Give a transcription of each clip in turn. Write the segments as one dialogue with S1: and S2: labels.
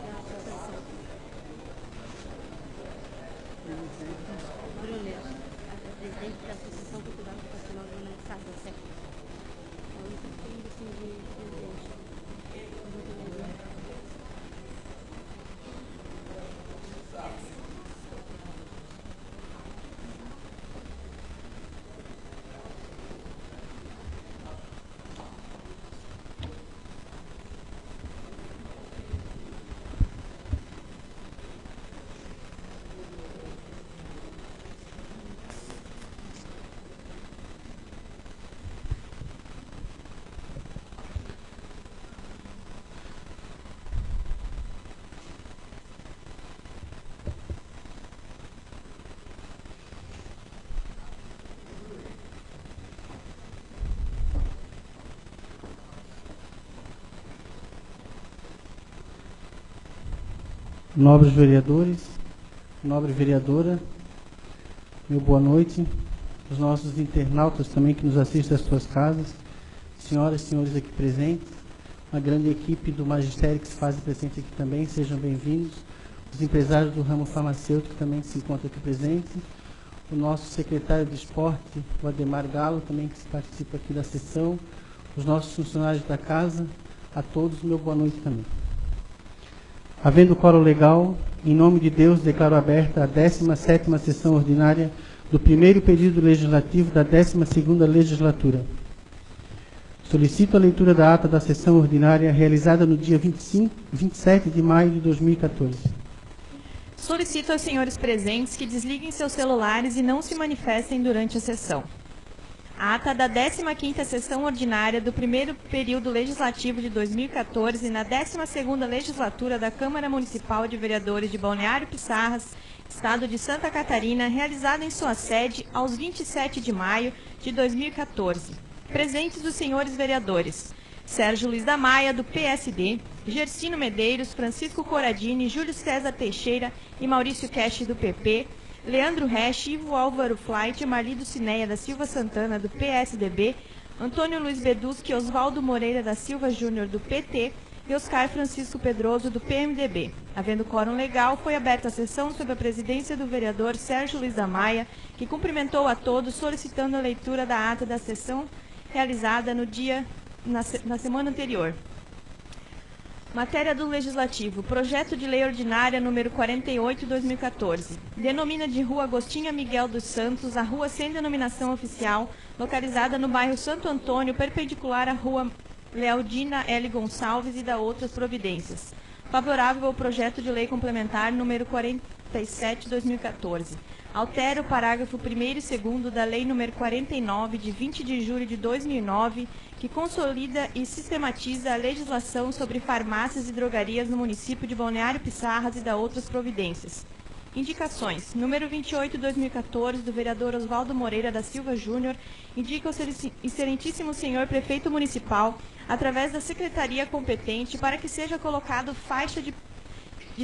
S1: da associação. Brunner, a presidente da Associação Cultural Educacional do Estado, certo? É o único que tem assim de presidente.
S2: Nobres vereadores, nobre vereadora, meu boa noite, os nossos internautas também que nos assistem às suas casas, senhoras e senhores aqui presentes, a grande equipe do magistério que se faz presente aqui também, sejam bem-vindos, os empresários do ramo farmacêutico também que se encontram aqui presentes, o nosso secretário de esporte, o Ademar Galo, também que participa aqui da sessão, os nossos funcionários da casa, a todos, meu boa noite também. Havendo quórum legal, em nome de Deus, declaro aberta a 17ª sessão ordinária do primeiro período legislativo da 12ª legislatura. Solicito a leitura da ata da sessão ordinária realizada no dia 27 de maio de 2014.
S3: Solicito aos senhores presentes que desliguem seus celulares e não se manifestem durante a sessão. A ata da 15ª sessão ordinária do primeiro período legislativo de 2014 na 12ª legislatura da Câmara Municipal de Vereadores de Balneário Pissarras, Estado de Santa Catarina, realizada em sua sede aos 27 de maio de 2014. Presentes os senhores vereadores: Sérgio Luiz da Maia, do PSD, Gersino Medeiros, Francisco Coradini, Júlio César Teixeira e Maurício Cash, do PP, Leandro Resch, Ivo Álvaro Flight, Marlido Cineia da Silva Santana, do PSDB, Antônio Luiz Beduschi, Oswaldo Moreira da Silva Júnior, do PT, e Oscar Francisco Pedroso, do PMDB. Havendo quórum legal, foi aberta a sessão sob a presidência do vereador Sérgio Luiz da Maia, que cumprimentou a todos, solicitando a leitura da ata da sessão realizada na semana anterior. Matéria do Legislativo. Projeto de Lei Ordinária número 48/2014. Denomina de Rua Agostinho Miguel dos Santos a rua sem denominação oficial, localizada no bairro Santo Antônio, perpendicular à Rua Lealdina L. Gonçalves e da outras providências. Favorável ao projeto de lei complementar número 47/2014. Altera o parágrafo 1º e 2º da Lei nº 49, de 20 de julho de 2009, que consolida e sistematiza a legislação sobre farmácias e drogarias no município de Balneário Pissarras e da outras providências. Indicações. Número 28/2014, do vereador Oswaldo Moreira da Silva Júnior, indica o excelentíssimo senhor prefeito municipal, através da secretaria competente, para que seja colocado faixa de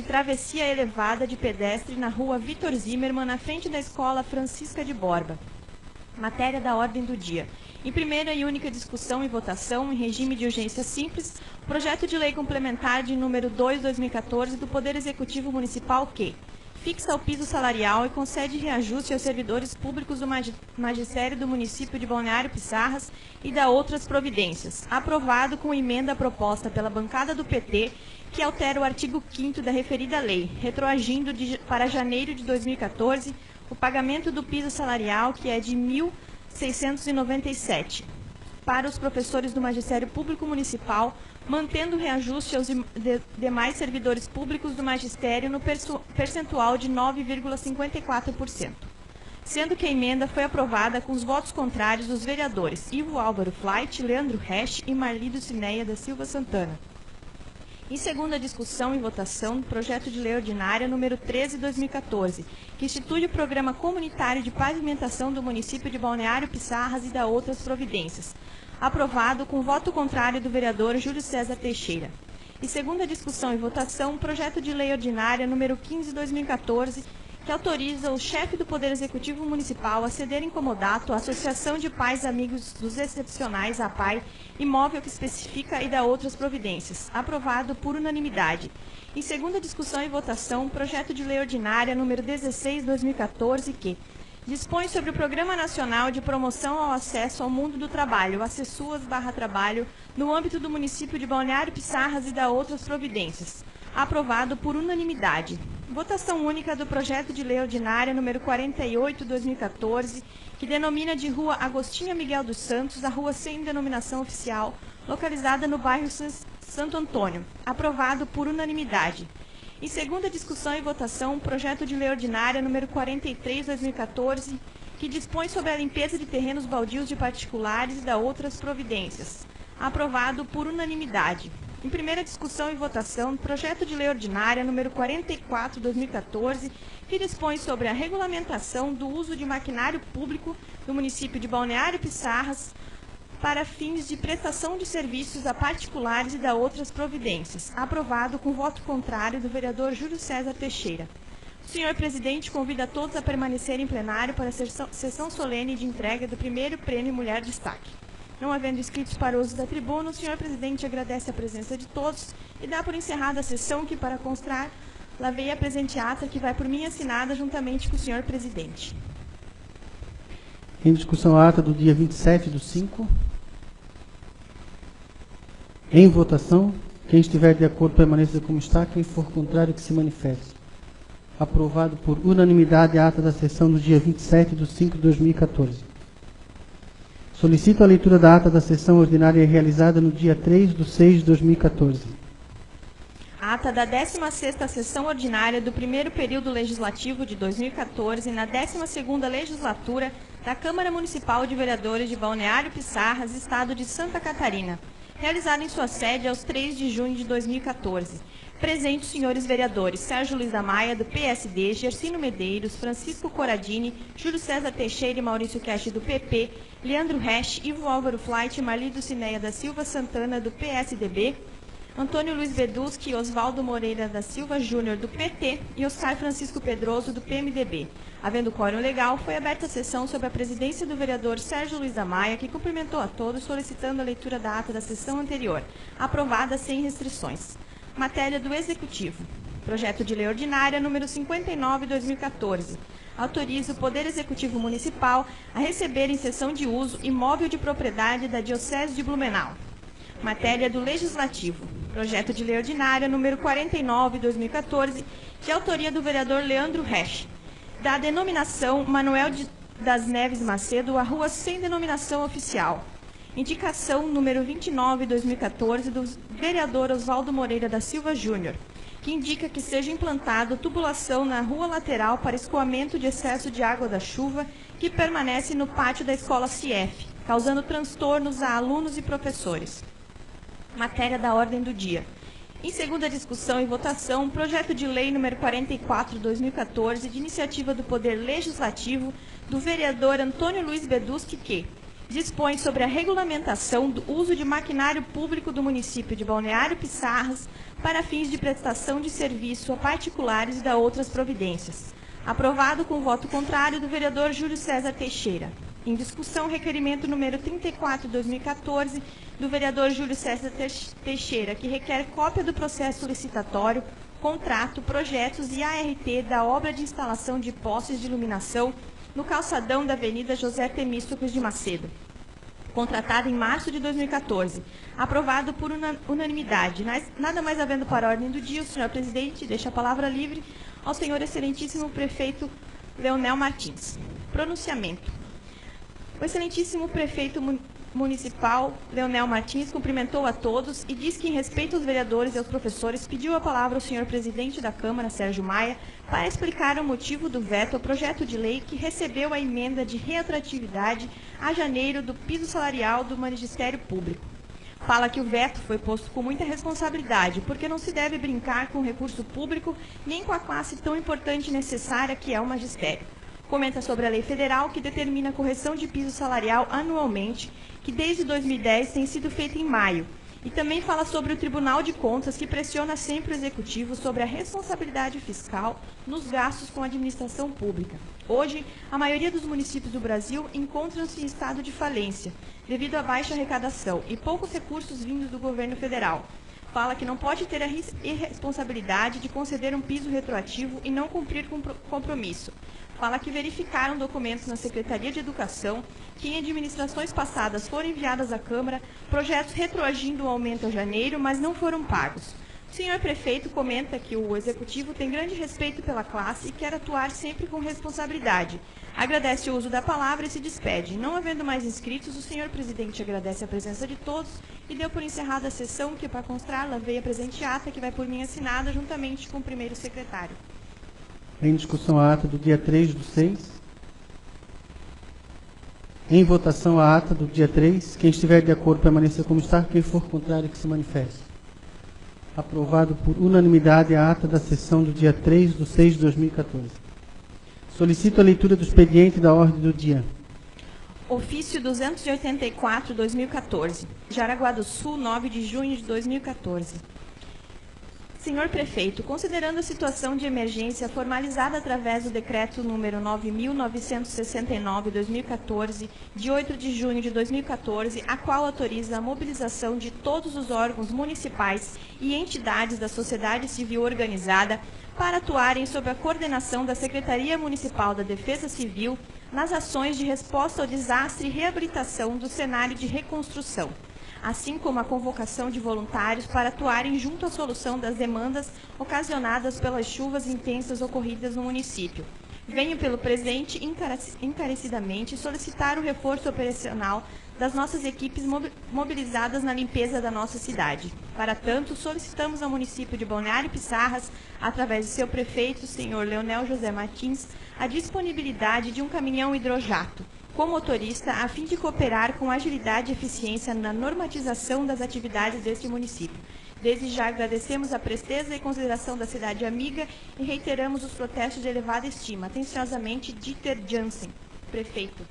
S3: travessia elevada de pedestre na rua Vitor Zimmermann, na frente da Escola Francisca de Borba. Matéria da ordem do dia. Em primeira e única discussão e votação, em regime de urgência simples, projeto de lei complementar de número 2/2014 do Poder Executivo Municipal que fixa o piso salarial e concede reajuste aos servidores públicos do magistério do município de Balneário Pissarras e da outras providências. Aprovado com emenda proposta pela bancada do PT, que altera o artigo 5º da referida lei, retroagindo para janeiro de 2014 o pagamento do piso salarial, que é de R$ 1.697, para os professores do Magistério Público Municipal, mantendo o reajuste aos demais servidores públicos do magistério no percentual de 9,54%. Sendo que a emenda foi aprovada com os votos contrários dos vereadores Ivo Álvaro Flight, Leandro Resch e Marlido Cineia da Silva Santana. Em segunda discussão e votação, projeto de lei ordinária número 13/2014, que institui o Programa Comunitário de Pavimentação do município de Balneário Pissarras e da outras providências. Aprovado com voto contrário do vereador Júlio César Teixeira. Em segunda discussão e votação, projeto de lei ordinária número 15/2014, que autoriza o chefe do Poder Executivo Municipal a ceder em comodato à Associação de Pais Amigos dos Excepcionais, APAI, imóvel que especifica e dá outras providências. Aprovado por unanimidade. Em segunda discussão e votação, projeto de lei ordinária número 16/2014, que dispõe sobre o Programa Nacional de Promoção ao Acesso ao Mundo do Trabalho, Acessuas/Trabalho, no âmbito do município de Balneário Pissarras e dá outras providências. Aprovado por unanimidade. Votação única do projeto de lei ordinária número 48/2014, que denomina de Rua Agostinho Miguel dos Santos a rua sem denominação oficial, localizada no bairro Santo Antônio. Aprovado por unanimidade. Em segunda discussão e votação, projeto de lei ordinária número 43/2014, que dispõe sobre a limpeza de terrenos baldios de particulares e dá outras providências. Aprovado por unanimidade. Em primeira discussão e votação, projeto de lei ordinária número 44/2014, que dispõe sobre a regulamentação do uso de maquinário público do município de Balneário Pissarras para fins de prestação de serviços a particulares e dá outras providências. Aprovado com voto contrário do vereador Júlio César Teixeira. O senhor presidente convida todos a permanecer em plenário para a sessão solene de entrega do primeiro prêmio Mulher Destaque. Não havendo inscritos para uso da tribuna, o senhor presidente agradece a presença de todos e dá por encerrada a sessão que, para constar, lavei a presente ata que vai por mim assinada juntamente com o senhor presidente.
S2: Em discussão a ata do dia 27/5. Em votação, quem estiver de acordo permaneça como está, quem for contrário que se manifeste. Aprovado por unanimidade a ata da sessão do dia 27/5/2014. Solicito a leitura da ata da sessão ordinária realizada no dia 3/6/2014.
S3: Ata da 16ª sessão ordinária do primeiro período legislativo de 2014 na 12ª legislatura da Câmara Municipal de Vereadores de Balneário Pissarras, Estado de Santa Catarina, realizada em sua sede aos 3 de junho de 2014. Presentes os senhores vereadores Sérgio Luiz da Maia, do PSD, Gersino Medeiros, Francisco Coradini, Júlio César Teixeira e Maurício Cash, do PP, Leandro Resch, Ivo Álvaro Flight, Marlido Cineia da Silva Santana, do PSDB, Antônio Luiz Beduschi, Oswaldo Moreira da Silva Júnior, do PT, e Oscar Francisco Pedroso, do PMDB. Havendo quórum legal, foi aberta a sessão sob a presidência do vereador Sérgio Luiz da Maia, que cumprimentou a todos, solicitando a leitura da ata da sessão anterior, aprovada sem restrições. Matéria do Executivo. Projeto de lei ordinária número 59/2014. Autoriza o Poder Executivo Municipal a receber em sessão de uso imóvel de propriedade da Diocese de Blumenau. Matéria do Legislativo. Projeto de lei ordinária número 49/2014, de autoria do vereador Leandro Resch. Da denominação Manuel das Neves Macedo, a rua sem denominação oficial. Indicação número 29/2014 do vereador Oswaldo Moreira da Silva Júnior, que indica que seja implantado tubulação na rua lateral para escoamento de excesso de água da chuva que permanece no pátio da escola CIEF, causando transtornos a alunos e professores. Matéria da ordem do dia. Em segunda discussão e votação, projeto de lei número 44/2014, de iniciativa do Poder Legislativo, do vereador Antônio Luiz Beduschi, que dispõe sobre a regulamentação do uso de maquinário público do município de Balneário Pissarras para fins de prestação de serviço a particulares e dá outras providências. Aprovado com voto contrário do vereador Júlio César Teixeira. Em discussão, requerimento número 34/2014, do vereador Júlio César Teixeira, que requer cópia do processo licitatório, contrato, projetos e ART da obra de instalação de postes de iluminação no calçadão da Avenida José Temístocles de Macedo, contratada em março de 2014. Aprovado por unanimidade. Nada mais havendo para a ordem do dia, o senhor presidente deixa a palavra livre ao senhor excelentíssimo prefeito Leonel Martins. Pronunciamento. O excelentíssimo prefeito municipal Leonel Martins cumprimentou a todos e diz que, em respeito aos vereadores e aos professores, pediu a palavra ao senhor presidente da Câmara, Sérgio Maia, para explicar o motivo do veto ao projeto de lei que recebeu a emenda de retroatividade a janeiro do piso salarial do Magistério Público. Fala que o veto foi posto com muita responsabilidade, porque não se deve brincar com o recurso público nem com a classe tão importante e necessária que é o magistério. Comenta sobre a lei federal que determina a correção de piso salarial anualmente, que desde 2010 tem sido feita em maio, E também fala sobre o Tribunal de Contas, que pressiona sempre o Executivo sobre a responsabilidade fiscal nos gastos com a administração pública. Hoje, a maioria dos municípios do Brasil encontram-se em estado de falência, devido à baixa arrecadação e poucos recursos vindos do governo federal. Fala que não pode ter a irresponsabilidade de conceder um piso retroativo e não cumprir com compromisso. Fala que verificaram documentos na Secretaria de Educação que em administrações passadas foram enviadas à Câmara projetos retroagindo o aumento a janeiro, mas não foram pagos. O senhor prefeito comenta que o Executivo tem grande respeito pela classe e quer atuar sempre com responsabilidade. Agradece o uso da palavra e se despede. Não havendo mais inscritos, o senhor presidente agradece a presença de todos e deu por encerrada a sessão, que para constar, lavei a presente ata, que vai por mim assinada, juntamente com o primeiro secretário.
S2: Em discussão a ata do dia 3/6. Em votação a ata do dia 3. Quem estiver de acordo permaneça como está. Quem for contrário que se manifeste. Aprovado por unanimidade a ata da sessão do dia 3/6 de 2014. Solicito a leitura do expediente da ordem do dia.
S3: Ofício 284/2014. Jaraguá do Sul, 9 de junho de 2014. Senhor Prefeito, considerando a situação de emergência formalizada através do Decreto número 9.969/2014, de 8 de junho de 2014, a qual autoriza a mobilização de todos os órgãos municipais e entidades da sociedade civil organizada para atuarem sob a coordenação da Secretaria Municipal da Defesa Civil nas ações de resposta ao desastre e reabilitação do cenário de reconstrução, assim como a convocação de voluntários para atuarem junto à solução das demandas ocasionadas pelas chuvas intensas ocorridas no município. Venho pelo presente encarecidamente solicitar o reforço operacional das nossas equipes mobilizadas na limpeza da nossa cidade. Para tanto, solicitamos ao município de Balneário Pissarras, através de seu prefeito, senhor Leonel José Martins, a disponibilidade de um caminhão hidrojato com motorista, a fim de cooperar com agilidade e eficiência na normatização das atividades deste município. Desde já agradecemos a presteza e consideração da cidade amiga e reiteramos os protestos de elevada estima. Atenciosamente, Dieter Jansen, prefeito.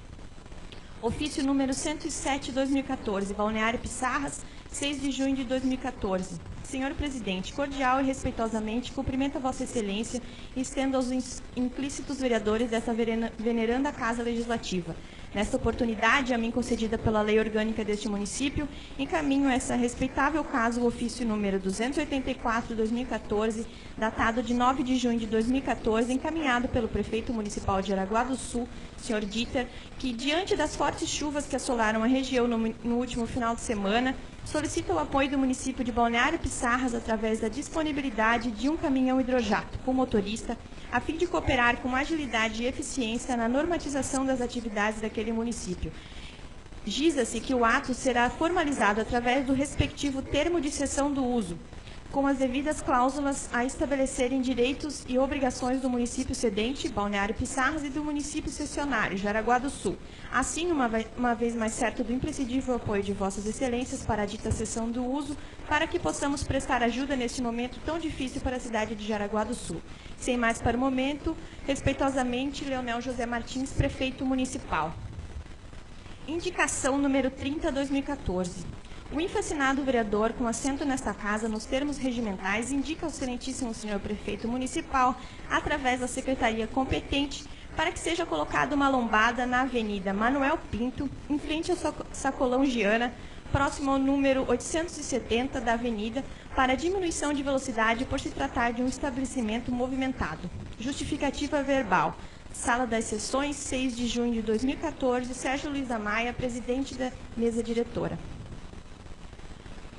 S3: Ofício número 107/2014, Balneário Pissarras, 6 de junho de 2014. Senhor Presidente, cordial e respeitosamente cumprimento a Vossa Excelência e estendo aos implícitos vereadores dessa veneranda Casa Legislativa. Nesta oportunidade, a mim concedida pela Lei Orgânica deste município, encaminho essa respeitável caso, o ofício número 284/2014, datado de 9 de junho de 2014, encaminhado pelo prefeito municipal de Jaraguá do Sul, senhor Dieter, que, diante das fortes chuvas que assolaram a região no último final de semana, solicita o apoio do município de Balneário Pissarras através da disponibilidade de um caminhão hidrojato com motorista, a fim de cooperar com agilidade e eficiência na normatização das atividades daquele município. Giza-se que o ato será formalizado através do respectivo termo de cessão do uso, com as devidas cláusulas a estabelecerem direitos e obrigações do município cedente, Balneário Pissarras, e do município cessionário, Jaraguá do Sul. Assim, uma vez mais certo do imprescindível apoio de Vossas Excelências para a dita cessão do uso, para que possamos prestar ajuda neste momento tão difícil para a cidade de Jaraguá do Sul. Sem mais para o momento, respeitosamente, Leonel José Martins, prefeito municipal. Indicação número 30/2014. O infascinado vereador, com assento nesta casa, nos termos regimentais, indica ao excelentíssimo senhor prefeito municipal, através da secretaria competente, para que seja colocada uma lombada na Avenida Manuel Pinto, em frente ao Sacolão Giana, próximo ao número 870 da avenida, para diminuição de velocidade por se tratar de um estabelecimento movimentado. Justificativa verbal. Sala das Sessões, 6 de junho de 2014, Sérgio Luiz da Maia, presidente da mesa diretora.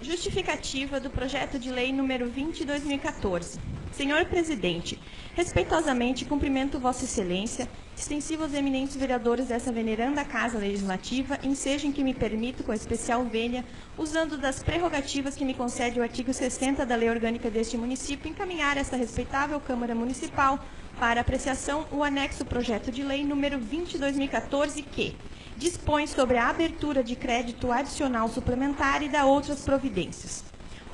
S3: Justificativa do projeto de lei número 20/2014. Senhor Presidente, respeitosamente cumprimento Vossa Excelência, extensivo aos eminentes vereadores dessa veneranda Casa Legislativa, ensejo em que me permito, com especial vênia, usando das prerrogativas que me concede o artigo 60 da Lei Orgânica deste município, encaminhar esta respeitável Câmara Municipal para apreciação o anexo projeto de lei número 20/2014, que dispõe sobre a abertura de crédito adicional suplementar e da outras providências.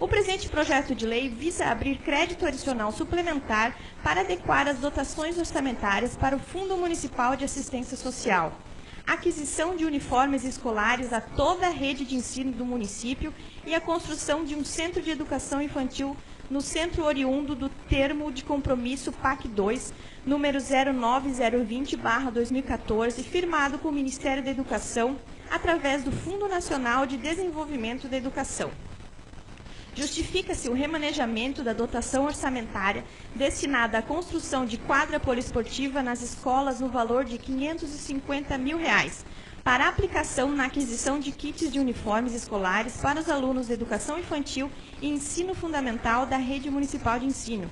S3: O presente projeto de lei visa abrir crédito adicional suplementar para adequar as dotações orçamentárias para o Fundo Municipal de Assistência Social. aquisição de uniformes escolares a toda a rede de ensino do município e a construção de um centro de educação infantil no centro oriundo do termo de compromisso PAC 2, número 09020/2014, firmado com o Ministério da Educação através do Fundo Nacional de Desenvolvimento da Educação. Justifica-se o remanejamento da dotação orçamentária destinada à construção de quadra poliesportiva nas escolas no valor de R$ 550 mil para aplicação na aquisição de kits de uniformes escolares para os alunos de educação infantil e ensino fundamental da rede municipal de ensino,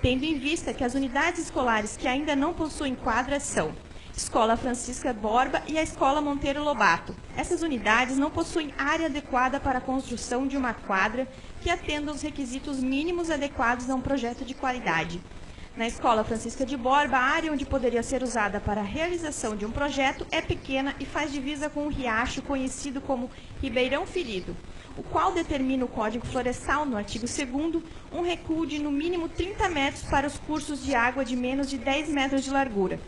S3: tendo em vista que as unidades escolares que ainda não possuem quadras são Escola Francisca Borba e a Escola Monteiro Lobato. Essas unidades não possuem área adequada para a construção de uma quadra que atenda aos requisitos mínimos adequados a um projeto de qualidade. Na Escola Francisca de Borba, a área onde poderia ser usada para a realização de um projeto é pequena e faz divisa com um riacho conhecido como Ribeirão Ferido, o qual determina o Código Florestal, no artigo 2º, um recuo de no mínimo 30 metros para os cursos de água de menos de 10 metros de largura.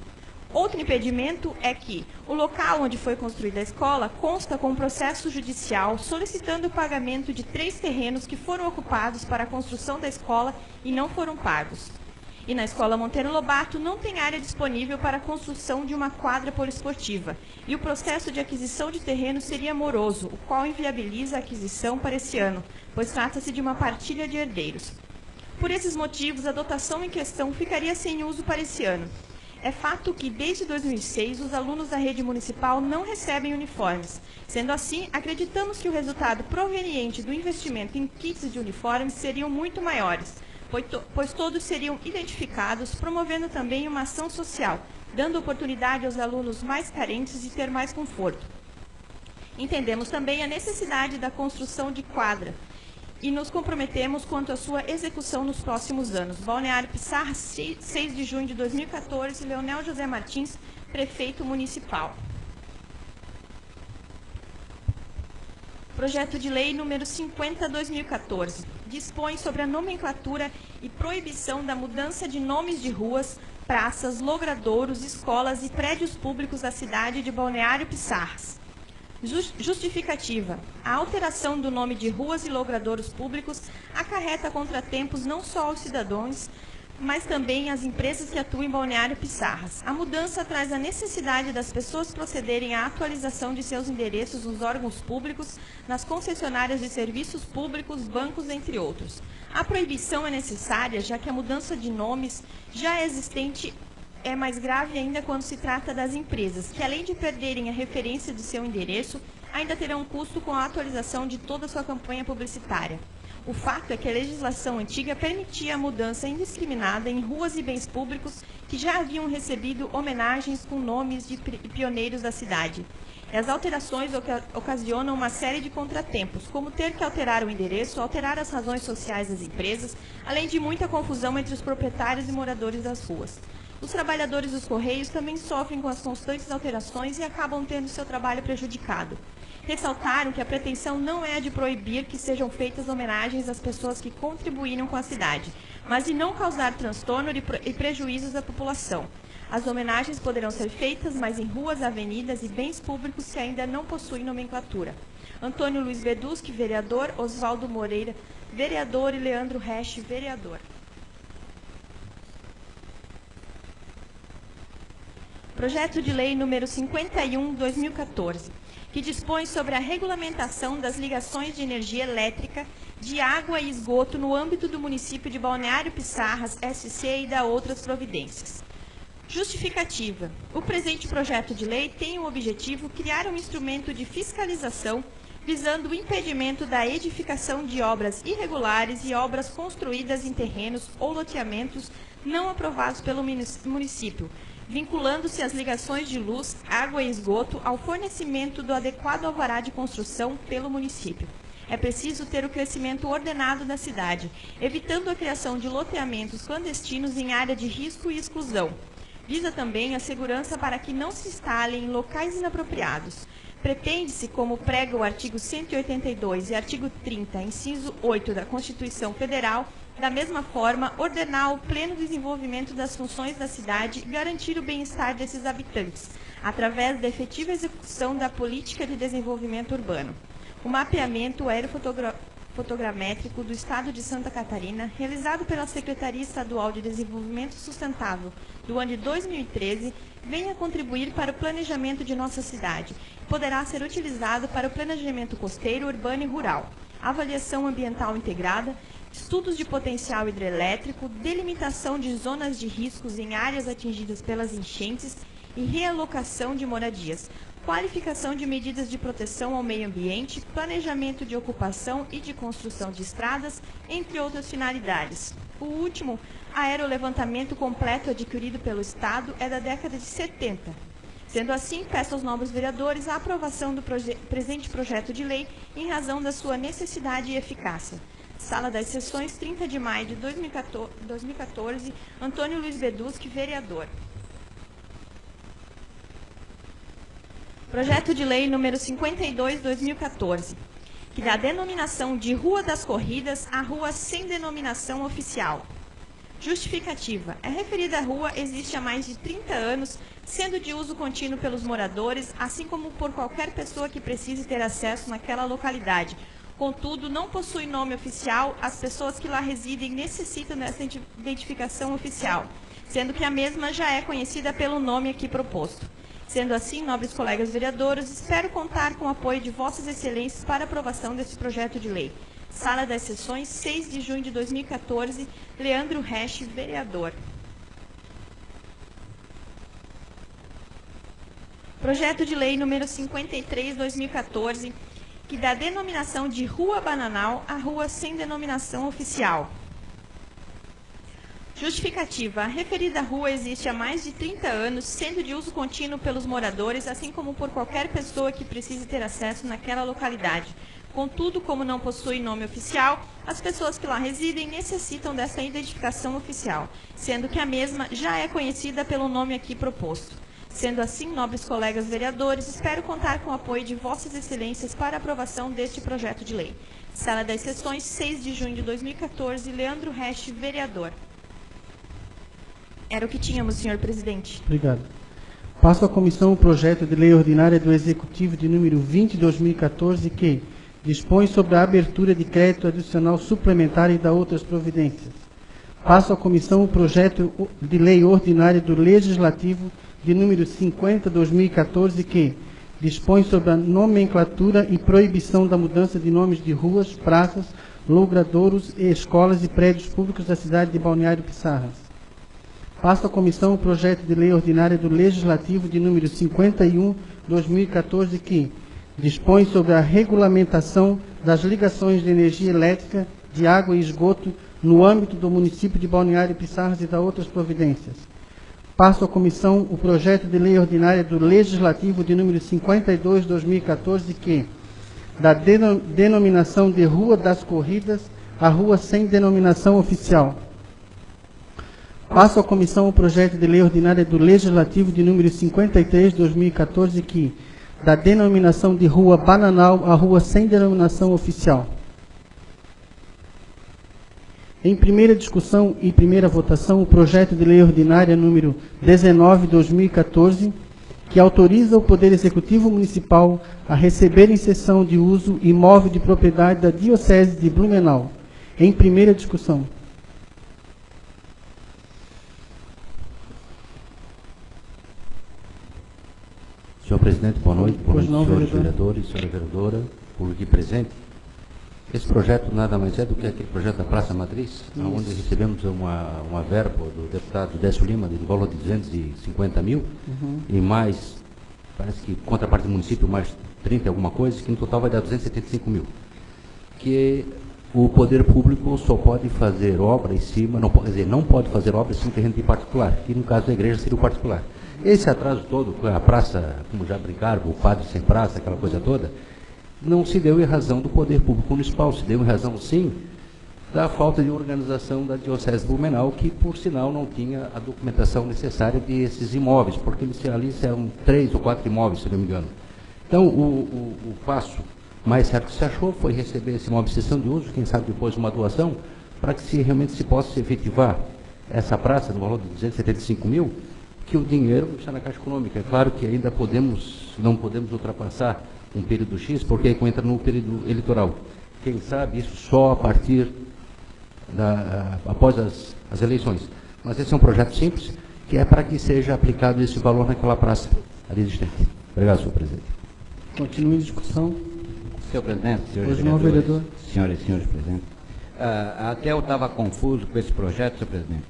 S3: Outro impedimento é que o local onde foi construída a escola consta com um processo judicial solicitando o pagamento de 3 terrenos que foram ocupados para a construção da escola e não foram pagos. E na Escola Monteiro Lobato não tem área disponível para a construção de uma quadra poliesportiva, e o processo de aquisição de terreno seria moroso, o qual inviabiliza a aquisição para esse ano, pois trata-se de uma partilha de herdeiros. Por esses motivos, a dotação em questão ficaria sem uso para esse ano. É fato que, desde 2006, os alunos da rede municipal não recebem uniformes. Sendo assim, acreditamos que o resultado proveniente do investimento em kits de uniformes seriam muito maiores, pois todos seriam identificados, promovendo também uma ação social, dando oportunidade aos alunos mais carentes de ter mais conforto. Entendemos também a necessidade da construção de quadra e nos comprometemos quanto à sua execução nos próximos anos. Balneário Pissarras, 6 de junho de 2014, Leonel José Martins, prefeito municipal. Projeto de Lei número 50/2014 dispõe sobre a nomenclatura e proibição da mudança de nomes de ruas, praças, logradouros, escolas e prédios públicos da cidade de Balneário Pissarras. Justificativa. A alteração do nome de ruas e logradouros públicos acarreta contratempos não só aos cidadãos, mas também às empresas que atuam em Balneário Pissarras. A mudança traz a necessidade das pessoas procederem à atualização de seus endereços nos órgãos públicos, nas concessionárias de serviços públicos, bancos, entre outros. A proibição é necessária, já que a mudança de nomes já existente é mais grave ainda quando se trata das empresas, que além de perderem a referência de seu endereço, ainda terão um custo com a atualização de toda a sua campanha publicitária. O fato é que a legislação antiga permitia a mudança indiscriminada em ruas e bens públicos que já haviam recebido homenagens com nomes de pioneiros da cidade. E as alterações ocasionam uma série de contratempos, como ter que alterar o endereço, alterar as razões sociais das empresas, além de muita confusão entre os proprietários e moradores das ruas. Os trabalhadores dos Correios também sofrem com as constantes alterações e acabam tendo seu trabalho prejudicado. Ressaltaram que a pretensão não é a de proibir que sejam feitas homenagens às pessoas que contribuíram com a cidade, mas de não causar transtorno e prejuízos à população. As homenagens poderão ser feitas, mas em ruas, avenidas e bens públicos que ainda não possuem nomenclatura. Antônio Luiz Beduschi, vereador. Oswaldo Moreira, vereador. E Leandro Resch, vereador. Projeto de Lei número 51/2014, que dispõe sobre a regulamentação das ligações de energia elétrica, de água e esgoto no âmbito do município de Balneário Pissarras, SC, e da outras providências. Justificativa. O presente projeto de lei tem o objetivo de criar um instrumento de fiscalização visando o impedimento da edificação de obras irregulares e obras construídas em terrenos ou loteamentos não aprovados pelo município, vinculando-se as ligações de luz, água e esgoto ao fornecimento do adequado alvará de construção pelo município. É preciso ter o crescimento ordenado da cidade, evitando a criação de loteamentos clandestinos em área de risco e exclusão. Visa também a segurança para que não se instalem em locais inapropriados. Pretende-se, como prega o artigo 182 e artigo 30, inciso 8 da Constituição Federal, Da mesma forma, ordenar o pleno desenvolvimento das funções da cidade e garantir o bem-estar desses habitantes, através da efetiva execução da política de desenvolvimento urbano. O mapeamento aerofotogramétrico do Estado de Santa Catarina, realizado pela Secretaria Estadual de Desenvolvimento Sustentável do ano de 2013, vem a contribuir para o planejamento de nossa cidade e poderá ser utilizado para o planejamento costeiro, urbano e rural, avaliação ambiental integrada, estudos de potencial hidrelétrico, delimitação de zonas de riscos em áreas atingidas pelas enchentes e realocação de moradias, qualificação de medidas de proteção ao meio ambiente, planejamento de ocupação e de construção de estradas, entre outras finalidades. O último, aerolevantamento completo adquirido pelo Estado, é da década de 70. Sendo assim, peço aos nobres vereadores a aprovação do presente projeto de lei em razão da sua necessidade e eficácia. Sala das Sessões, 30 de maio de 2014, Antônio Luiz Beduschi, vereador. Projeto de Lei número 52/2014, que dá denominação de Rua das Corridas à rua sem denominação oficial. Justificativa. A referida rua existe há mais de 30 anos, sendo de uso contínuo pelos moradores, assim como por qualquer pessoa que precise ter acesso naquela localidade. Contudo, não possui nome oficial, as pessoas que lá residem necessitam dessa identificação oficial, sendo que a mesma já é conhecida pelo nome aqui proposto. Sendo assim, nobres colegas vereadores, espero contar com o apoio de vossas excelências para aprovação desse projeto de lei. Sala das Sessões, 6 de junho de 2014, Leandro Resch, vereador. Projeto de Lei número 53/2014, que dá denominação de Rua Bananal à rua sem denominação oficial. Justificativa. A referida rua existe há mais de 30 anos, sendo de uso contínuo pelos moradores, assim como por qualquer pessoa que precise ter acesso naquela localidade. Contudo, como não possui nome oficial, as pessoas que lá residem necessitam dessa identificação oficial, sendo que a mesma já é conhecida pelo nome aqui proposto. Sendo assim, nobres colegas vereadores, espero contar com o apoio de vossas excelências para a aprovação deste projeto de lei. Sala das Sessões, 6 de junho de 2014, Leandro Resch, vereador. Era o que tínhamos, senhor presidente.
S2: Obrigado. Passo à comissão o projeto de lei ordinária do Executivo de número 20/2014, que dispõe sobre a abertura de crédito adicional suplementar e da outras providências. Passo à comissão o projeto de lei ordinária do Legislativo de número 50/2014, que dispõe sobre a nomenclatura e proibição da mudança de nomes de ruas, praças, logradouros e escolas e prédios públicos da cidade de Balneário Pissarras. Passo à comissão o projeto de lei ordinária do Legislativo de número 51/2014, que dispõe sobre a regulamentação das ligações de energia elétrica, de água e esgoto no âmbito do município de Balneário Pissarras e da outras providências. Passo à comissão o projeto de lei ordinária do Legislativo de número 52/2014, que dá denominação de Rua das Corridas à rua sem denominação oficial. Passo à comissão o projeto de lei ordinária do Legislativo de número 53/2014, que dá denominação de Rua Bananal à rua sem denominação oficial. Em primeira discussão e primeira votação, o projeto de lei ordinária número 19/2014, que autoriza o Poder Executivo Municipal a receber em cessão de uso imóvel de propriedade da Diocese de Blumenau. Em primeira discussão.
S4: Senhor presidente, boa noite. Boa noite, senhores vereadores, senhora vereadora, público aqui presente. Esse projeto nada mais é do que aquele projeto da Praça Matriz, onde recebemos uma verba do deputado Décio Lima de valor de 250 mil, e mais, parece que contraparte do município, mais 30 alguma coisa, que no total vai dar 275 mil. Que o poder público só pode fazer obra em cima, não pode fazer obra em cima de terreno de particular, que no caso da igreja seria o particular. Esse atraso todo, com a praça, como já brincaram, o padre sem praça, aquela coisa toda, não se deu em razão do poder público municipal, se deu em razão, sim, da falta de organização da Diocese de Blumenau, que, por sinal, não tinha a documentação necessária desses imóveis, porque ali eram 3 ou 4 imóveis, se não me engano. Então, o passo mais certo que se achou foi receber esse imóvel de cessão de uso, quem sabe depois uma doação, para que realmente se possa efetivar essa praça no valor de 275 mil, que o dinheiro está na Caixa Econômica. É claro que ainda não podemos ultrapassar um período X, porque aí entra no período eleitoral. Quem sabe isso só a partir após as eleições. Mas esse é um projeto simples, que é para que seja aplicado esse valor naquela praça ali existente. Obrigado, senhor presidente.
S2: Continue a discussão.
S5: Senhor presidente, senhores
S2: Pois não, vereador.
S5: senhoras e senhores presidentes, até eu estava confuso com esse projeto, senhor presidente,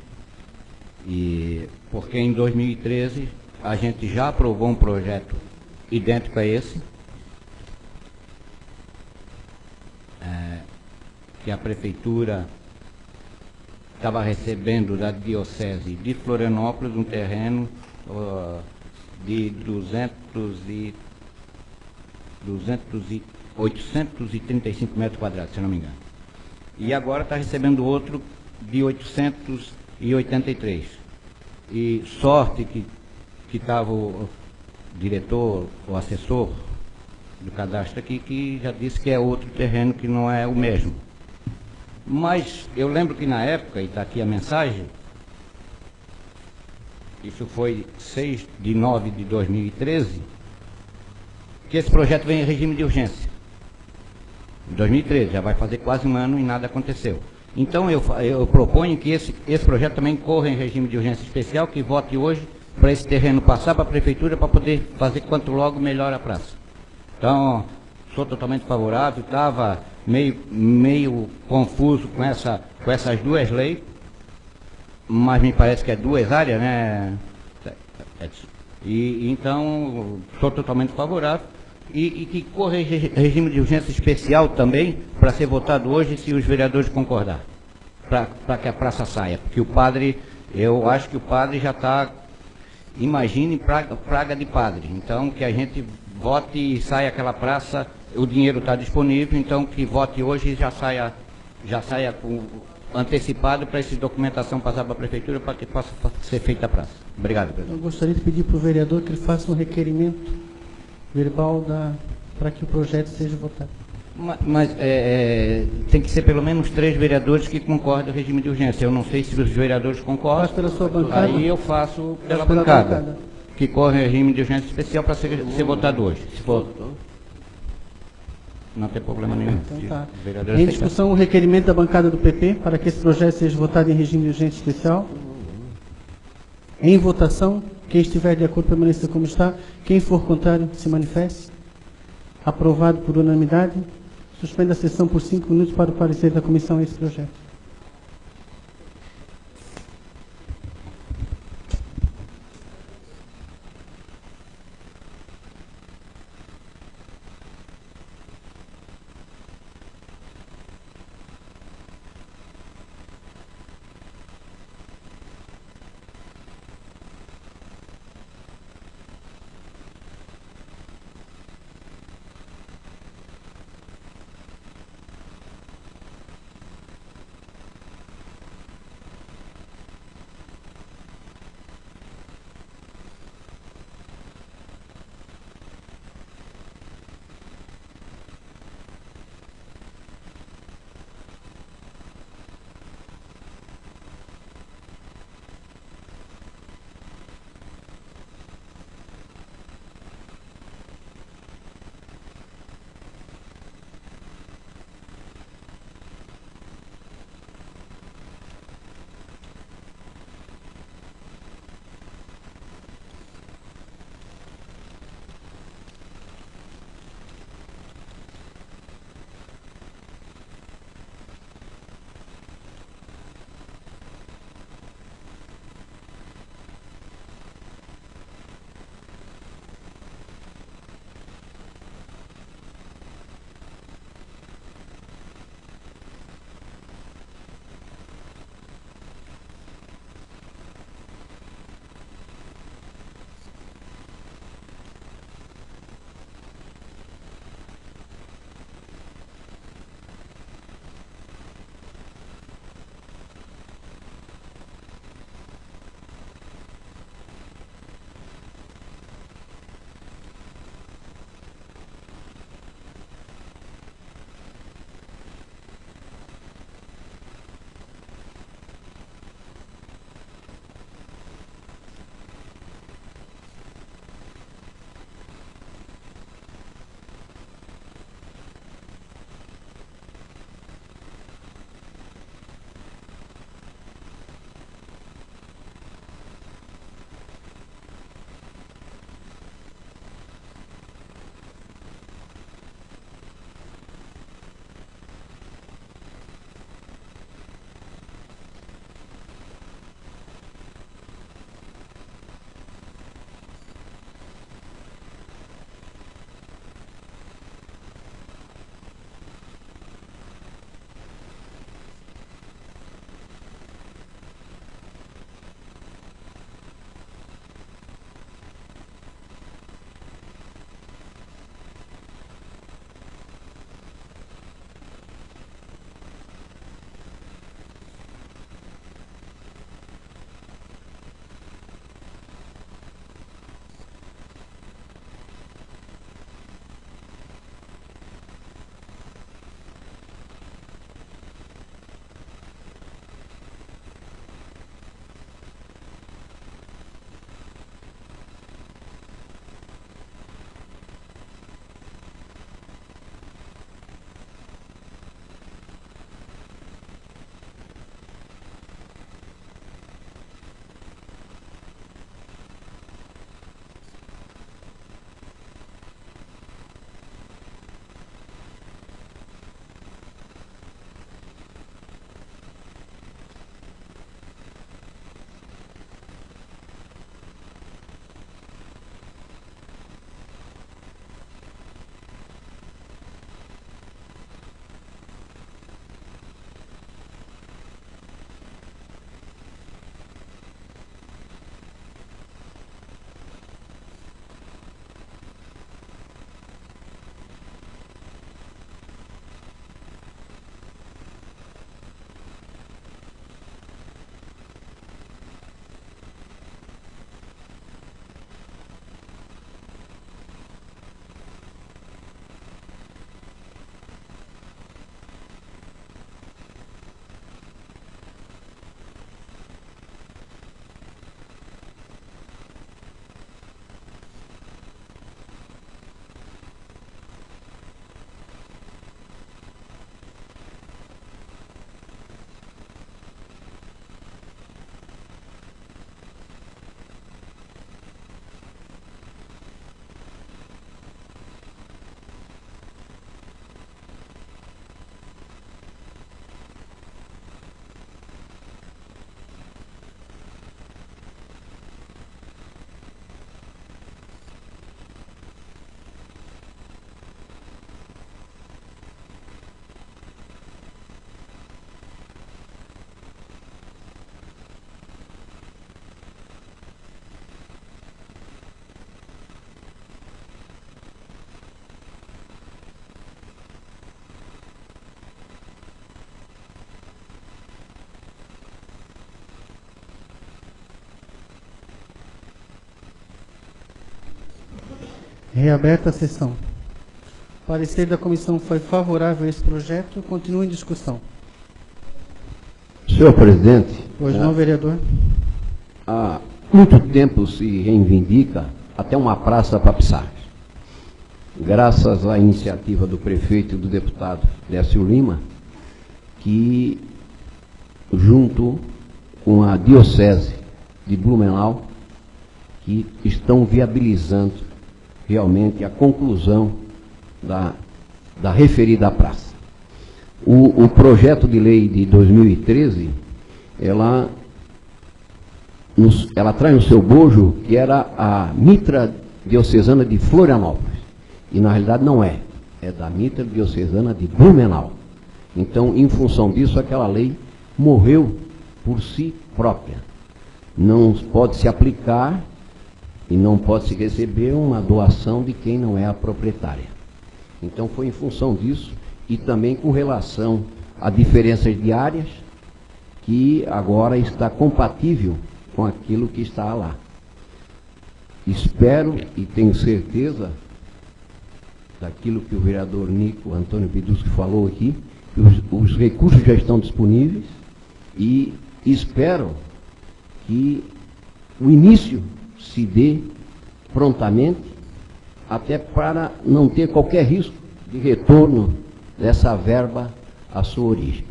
S5: porque em 2013 a gente já aprovou um projeto idêntico a esse, que a prefeitura estava recebendo da Diocese de Florianópolis um terreno de 835 metros quadrados, se não me engano. E agora está recebendo outro de 883. E sorte que estava o diretor, o assessor do cadastro aqui, que já disse que é outro terreno, que não é o mesmo. Mas eu lembro que na época, e está aqui a mensagem, isso foi 6 de 9 de 2013, que esse projeto vem em regime de urgência. Em 2013, já vai fazer quase um ano e nada aconteceu. Então eu proponho que esse projeto também corra em regime de urgência especial, que vote hoje para esse terreno passar para a prefeitura para poder fazer quanto logo melhor a praça. Então, sou totalmente favorável, estava meio confuso com essas duas leis, mas me parece que é duas áreas, né? E então, sou totalmente favorável. E que corra em regime de urgência especial também, para ser votado hoje, se os vereadores concordar, para que a praça saia. Porque o padre, eu acho que o padre já está, imagine, praga de padre. Então, que a gente vote e saia aquela praça, o dinheiro está disponível, então que vote hoje e já saia antecipado para essa documentação passar para a prefeitura, para que possa ser feita a praça. Obrigado, presidente.
S2: Eu gostaria de pedir para o vereador que ele faça um requerimento verbal para que o projeto seja votado.
S5: Mas tem que ser pelo menos 3 vereadores que concordam com o regime de urgência. Eu não sei se os vereadores concordam.
S2: Faz pela sua bancada.
S5: Aí eu faço pela
S2: pela
S5: bancada,
S2: bancada.
S5: que corre regime de urgência especial para ser votado hoje. Se for, não tem problema nenhum.
S2: Então tá.
S5: Os vereadores
S2: Em
S5: têm que-
S2: discussão, o requerimento da bancada do PP para que esse projeto seja votado em regime de urgência especial. Em votação, quem estiver de acordo permaneça como está. Quem for contrário, se manifeste. Aprovado por unanimidade. Suspenda a sessão por 5 minutos para o parecer da comissão a esse projeto. Reaberta a sessão. O parecer da comissão foi favorável a esse projeto. Continua em discussão.
S6: Senhor presidente,
S2: Pois não, vereador.
S6: há muito tempo se reivindica até uma praça para Pissarras. Graças à iniciativa do prefeito e do deputado Décio Lima, que, junto com a Diocese de Blumenau, que estão viabilizando realmente a conclusão da referida praça. O projeto de lei de 2013, ela traz no seu bojo que era a Mitra Diocesana de Florianópolis. E na realidade não é. É da Mitra Diocesana de Blumenau. Então, em função disso, aquela lei morreu por si própria. Não pode se aplicar e não pode se receber uma doação de quem não é a proprietária. Então, foi em função disso e também com relação a diferenças de áreas que agora está compatível com aquilo que está lá. Espero e tenho certeza daquilo que o vereador Nico Antônio Piduschi falou aqui, que os recursos já estão disponíveis e espero que o início se dê prontamente, até para não ter qualquer risco de retorno dessa verba à sua origem.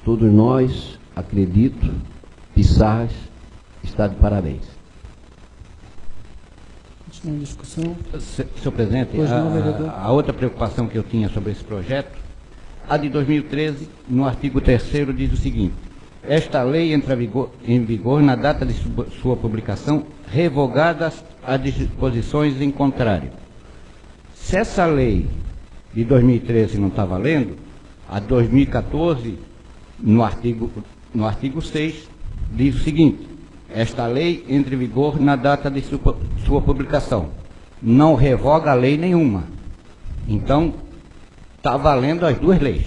S6: Todos nós, acredito, Pissarras está de parabéns.
S2: Continua em discussão.
S5: Senhor presidente,
S2: Pois não, vereador.
S5: a outra preocupação que eu tinha sobre esse projeto, a de 2013, no artigo 3º, diz o seguinte: esta lei entra em vigor na data de sua publicação, revogadas as disposições em contrário. Se essa lei de 2013 não está valendo, a 2014, no artigo 6, diz o seguinte: esta lei entra em vigor na data de sua publicação. Não revoga a lei nenhuma. Então, está valendo as duas leis.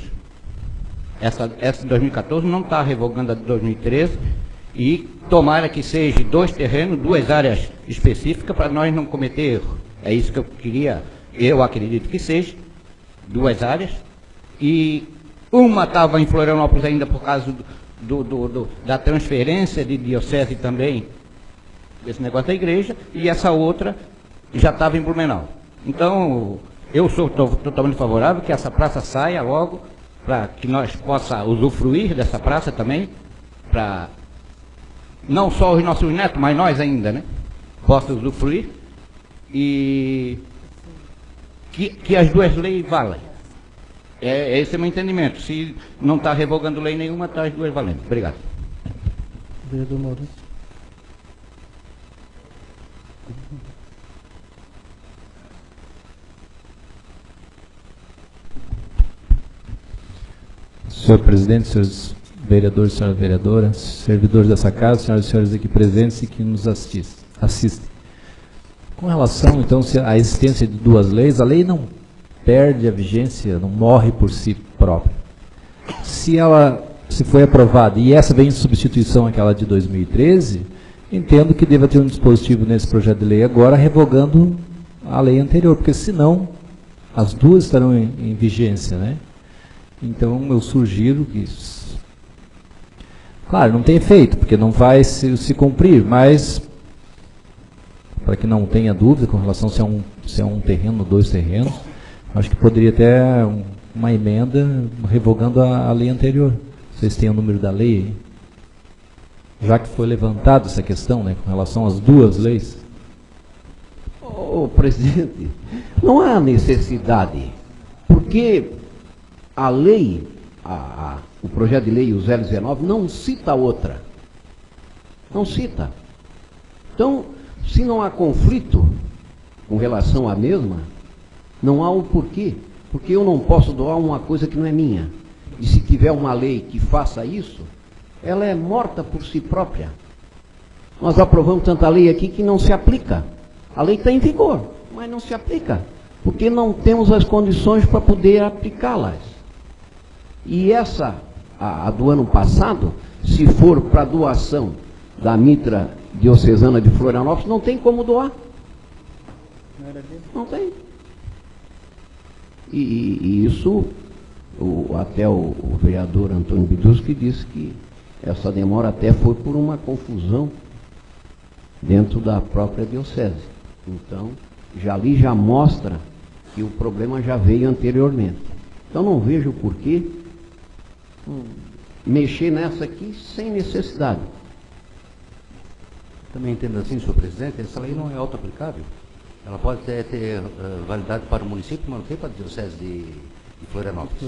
S5: Essa de 2014 não está revogando a de 2013 e tomara que seja 2 terrenos, 2 áreas específicas para nós não cometer erro. É isso que eu queria, eu acredito que seja, 2 áreas. E uma estava em Florianópolis ainda por causa da transferência de diocese também, desse negócio da igreja, e essa outra já estava em Blumenau. Então, eu sou totalmente favorável que essa praça saia logo, para que nós possamos usufruir dessa praça também, para não só os nossos netos, mas nós ainda, né? Possam usufruir e que as duas leis valem. Esse é o meu entendimento. Se não está revogando lei nenhuma, está as duas valendo. Obrigado.
S2: Vereador Maurício.
S7: Senhor presidente, senhores vereadores, senhora vereadora, servidores dessa casa, senhoras e senhores aqui presentes e que nos assistem. Com relação, então, à existência de 2 leis, a lei não perde a vigência, não morre por si própria. Se foi aprovada e essa vem em substituição àquela de 2013, entendo que deva ter um dispositivo nesse projeto de lei agora revogando a lei anterior, porque senão as duas estarão em vigência, né? Então, eu sugiro que, claro, não tem efeito, porque não vai se cumprir, mas, para que não tenha dúvida com relação se é um terreno ou 2 terrenos, acho que poderia ter uma emenda revogando a lei anterior. Vocês têm o número da lei aí? Já que foi levantada essa questão, né, com relação às 2 leis.
S6: Ô, presidente, não há necessidade, porque a lei, o projeto de lei, o 019, não cita outra. Não cita. Então, se não há conflito com relação à mesma, não há o porquê. Porque eu não posso doar uma coisa que não é minha. E se tiver uma lei que faça isso, ela é morta por si própria. Nós aprovamos tanta lei aqui que não se aplica. A lei está em vigor, mas não se aplica. Porque não temos as condições para poder aplicá-las. E essa, a do ano passado, se for para doação da Mitra Diocesana de Florianópolis, não tem como doar.
S2: era dele?
S6: Não tem. E isso, até o vereador Antônio Biduschi disse que essa demora até foi por uma confusão dentro da própria diocese. Então, já mostra que o problema já veio anteriormente. Então, não vejo por que mexer nessa aqui sem necessidade.
S4: Também entendo assim, senhor presidente, essa lei não é auto-aplicável. Ela pode ter validade para o município, mas não tem para a diocese de Florianópolis.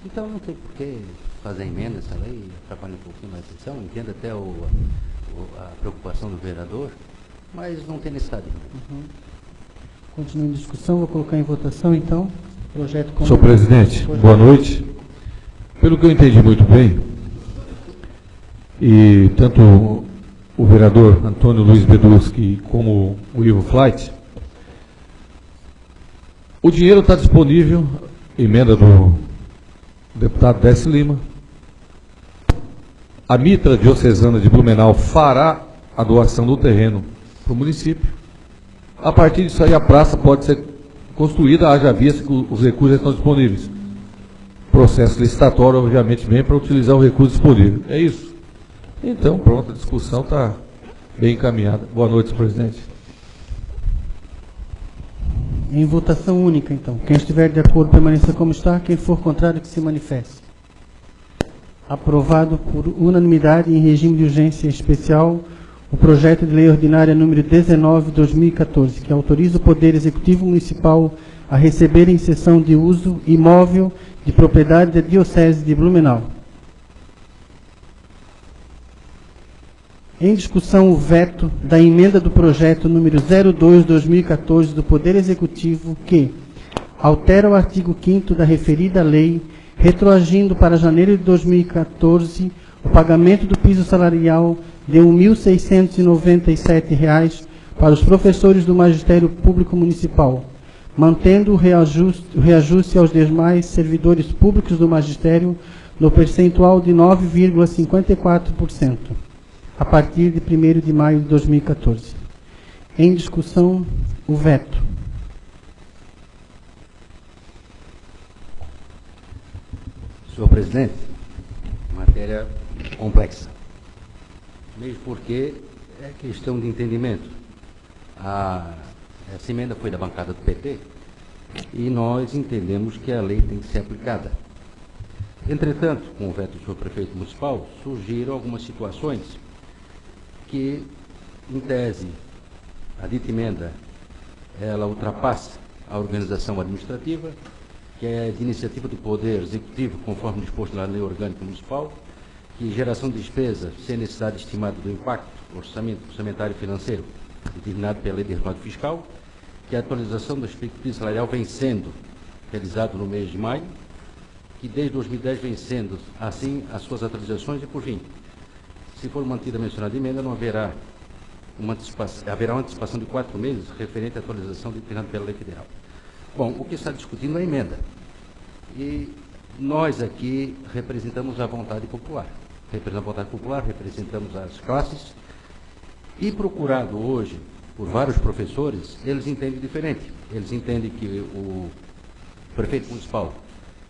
S4: Então não tem por que fazer emenda essa lei, atrapalhar um pouquinho mais a sessão. Entendo até a preocupação do vereador, mas não tem necessidade.
S2: Uhum. Continuando a discussão, vou colocar em votação então. Projeto como...
S8: Senhor presidente, boa noite. Pelo que eu entendi muito bem, e tanto o vereador Antônio Luiz Biduschi como o Ivo Flight, o dinheiro está disponível, emenda do deputado Décio Lima. A Mitra Diocesana de Blumenau fará a doação do terreno para o município. A partir disso aí, a praça pode ser construída, haja vista que os recursos já estão disponíveis. Processo licitatório, obviamente, vem para utilizar o recurso disponível. É isso. Então, pronto, a discussão está bem encaminhada. Boa noite, senhor presidente.
S2: Em votação única, então. Quem estiver de acordo, permaneça como está. Quem for contrário, que se manifeste. Aprovado por unanimidade em regime de urgência especial o projeto de lei ordinária número 19/2014, que autoriza o Poder Executivo Municipal a receber em cessão de uso imóvel de propriedade da Diocese de Blumenau. Em discussão, o veto da emenda do projeto número 02/2014 do Poder Executivo, que altera o artigo 5º da referida lei, retroagindo para janeiro de 2014 o pagamento do piso salarial de R$ 1.697 para os professores do Magistério Público Municipal, mantendo o reajuste aos demais servidores públicos do Magistério no percentual de 9,54%. a partir de 1º de maio de 2014. Em discussão, o veto.
S4: Senhor presidente, matéria complexa. Mesmo porque é questão de entendimento. Essa emenda foi da bancada do PT e nós entendemos que a lei tem que ser aplicada. Entretanto, com o veto do senhor prefeito municipal, surgiram algumas situações que, em tese, a dita emenda, ela ultrapassa a organização administrativa, que é de iniciativa do Poder Executivo, conforme disposto na Lei Orgânica Municipal, que geração de despesa sem necessidade estimada do impacto orçamentário e financeiro determinado pela Lei de Reforma Fiscal, que a atualização do piso salarial vem sendo realizado no mês de maio, que desde 2010 vem sendo assim as suas atualizações e, por fim, se for mantida a mencionada emenda, não haverá uma antecipação de 4 meses referente à atualização determinada pela Lei Federal. Bom, o que está discutindo é a emenda. E nós aqui representamos a vontade popular. Representamos a vontade popular, representamos as classes. E procurado hoje por vários professores, eles entendem diferente. Eles entendem que o prefeito municipal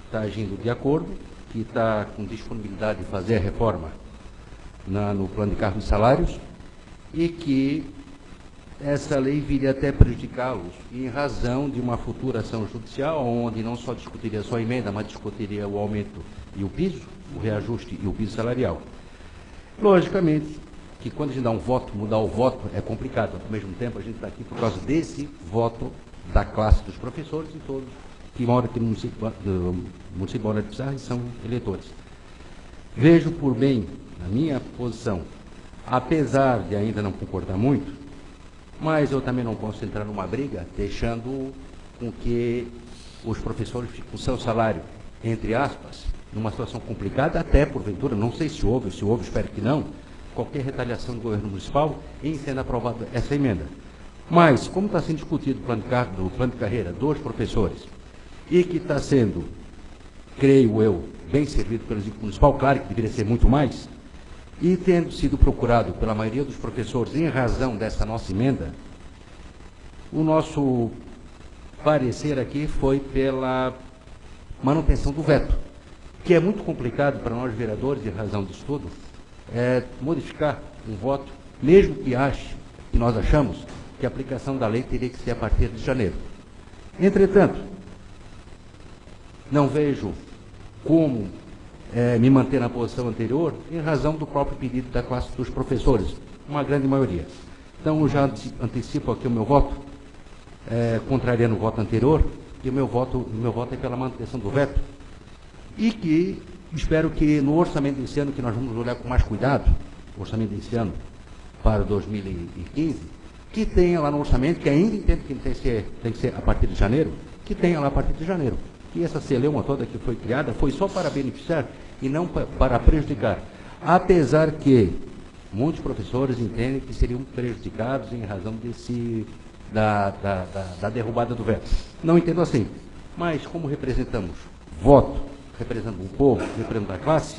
S4: está agindo de acordo, que está com disponibilidade de fazer a reforma no plano de cargos e salários, e que essa lei viria até prejudicá-los em razão de uma futura ação judicial, onde não só discutiria só a emenda, mas discutiria o aumento e o piso, o reajuste e o piso salarial. Logicamente que quando a gente dá um voto, mudar o voto é complicado. Ao mesmo tempo, a gente está aqui por causa desse voto da classe dos professores e todos que moram aqui no município de Balneário de Pissarra e são eleitores. Vejo por bem, na minha posição, apesar de ainda não concordar muito, mas eu também não posso entrar numa briga deixando com que os professores fiquem com seu salário, entre aspas, numa situação complicada, até porventura, não sei se houve, espero que não, qualquer retaliação do governo municipal em sendo aprovada essa emenda. Mas, como está sendo discutido o plano de carreira dos professores, e que está sendo, creio eu, bem servido pelo Executivo Municipal, claro que deveria ser muito mais, e tendo sido procurado pela maioria dos professores em razão dessa nossa emenda, o nosso parecer aqui foi pela manutenção do veto, que é muito complicado para nós vereadores, em razão disso tudo, modificar um voto, mesmo que nós achamos que a aplicação da lei teria que ser a partir de janeiro. Entretanto, não vejo como me manter na posição anterior em razão do próprio pedido da classe dos professores, uma grande maioria. Então, eu já antecipo aqui o meu voto, contrariando o voto anterior, e o meu voto é pela manutenção do veto, e que espero que no orçamento desse ano, que nós vamos olhar com mais cuidado, o orçamento desse ano para 2015, que tenha lá no orçamento, que ainda entendo que tem que ser a partir de janeiro, que tenha lá a partir de janeiro. Que essa celeuma toda que foi criada foi só para beneficiar e não para prejudicar. Apesar que muitos professores entendem que seriam prejudicados em razão da derrubada do veto. Não entendo assim. Mas como representamos voto, representando o povo, representando a classe,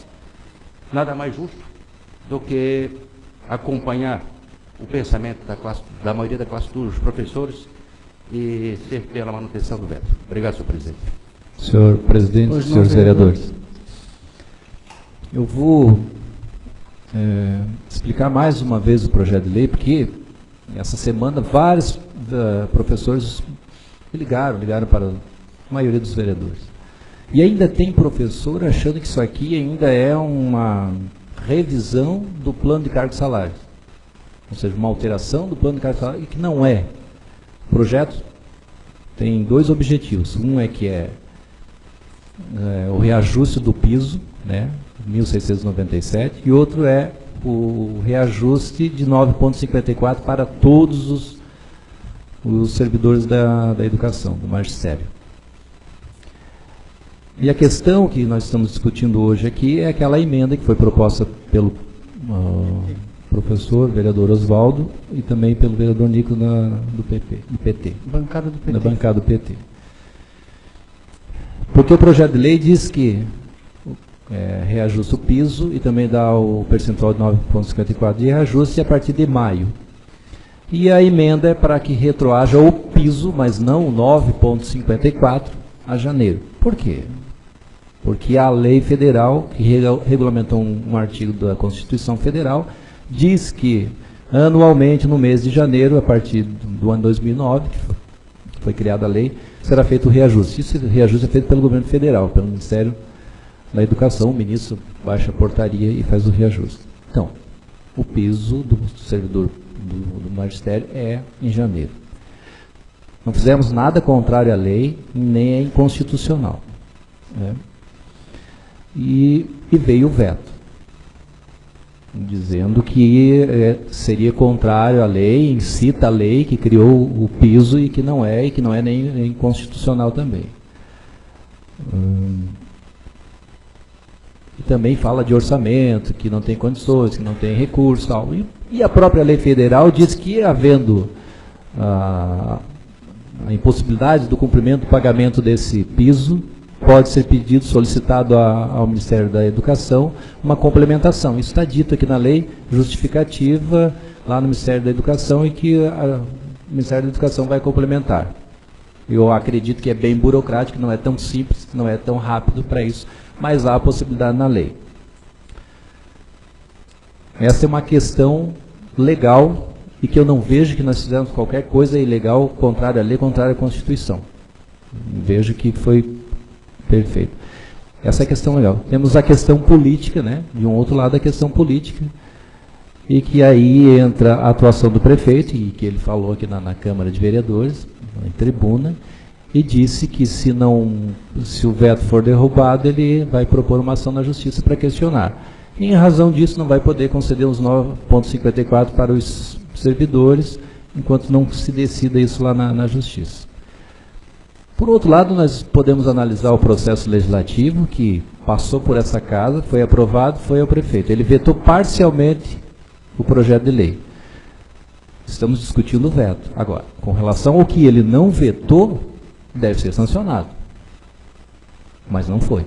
S4: nada mais justo do que acompanhar o pensamento da maioria da classe dos professores e ser pela manutenção do veto. Obrigado, senhor presidente.
S7: Senhor presidente, senhores vereadores, eu vou explicar mais uma vez o projeto de lei, porque essa semana vários professores ligaram para a maioria dos vereadores. E ainda tem professor achando que isso aqui ainda é uma revisão do plano de cargos e salários. Ou seja, uma alteração do plano de cargos e salários, e que não é. O projeto tem dois objetivos. Um é que o reajuste do piso, né, 1.697, e outro é o reajuste de 9,54 para todos os servidores da educação, do magistério. E a questão que nós estamos discutindo hoje aqui é aquela emenda que foi proposta pelo professor, vereador Oswaldo, e também pelo vereador Nico do PT.
S2: Bancada do PT.
S7: Na bancada do PT. Porque o projeto de lei diz que reajusta o piso e também dá o percentual de 9,54 de reajuste a partir de maio. E a emenda é para que retroaja o piso, mas não o 9,54 a janeiro. Por quê? Porque a lei federal, que regulamentou um artigo da Constituição Federal, diz que anualmente, no mês de janeiro, a partir do ano 2009, que foi criada a lei, será feito o reajuste. Esse reajuste é feito pelo governo federal, pelo Ministério da Educação. O ministro baixa a portaria e faz o reajuste. Então, o piso do servidor do magistério é em janeiro. Não fizemos nada contrário à lei, nem é inconstitucional. Né? E veio o veto, dizendo que seria contrário à lei, incita a lei que criou o piso e que não é nem inconstitucional também. E também fala de orçamento, que não tem condições, que não tem recurso, tal. E a própria lei federal diz que, havendo a impossibilidade do cumprimento do pagamento desse piso, pode ser pedido, solicitado ao Ministério da Educação, uma complementação. Isso está dito aqui na lei, justificativa lá no Ministério da Educação, e que o Ministério da Educação vai complementar. Eu acredito que é bem burocrático, não é tão simples, não é tão rápido para isso, mas há a possibilidade na lei. Essa é uma questão legal e que eu não vejo que nós fizemos qualquer coisa ilegal, contrária à lei, contrária à Constituição. Vejo que foi perfeito. Essa é a questão legal. Temos a questão política, né? De um outro lado, a questão política, e que aí entra a atuação do prefeito, e que ele falou aqui na Câmara de Vereadores, em tribuna, e disse que se o veto for derrubado, ele vai propor uma ação na Justiça para questionar. E, em razão disso, não vai poder conceder os 9,54 para os servidores, enquanto não se decida isso lá na Justiça. Por outro lado, nós podemos analisar o processo legislativo que passou por essa casa, foi aprovado, foi ao prefeito. Ele vetou parcialmente o projeto de lei. Estamos discutindo o veto. Agora, com relação ao que ele não vetou, deve ser sancionado. Mas não foi.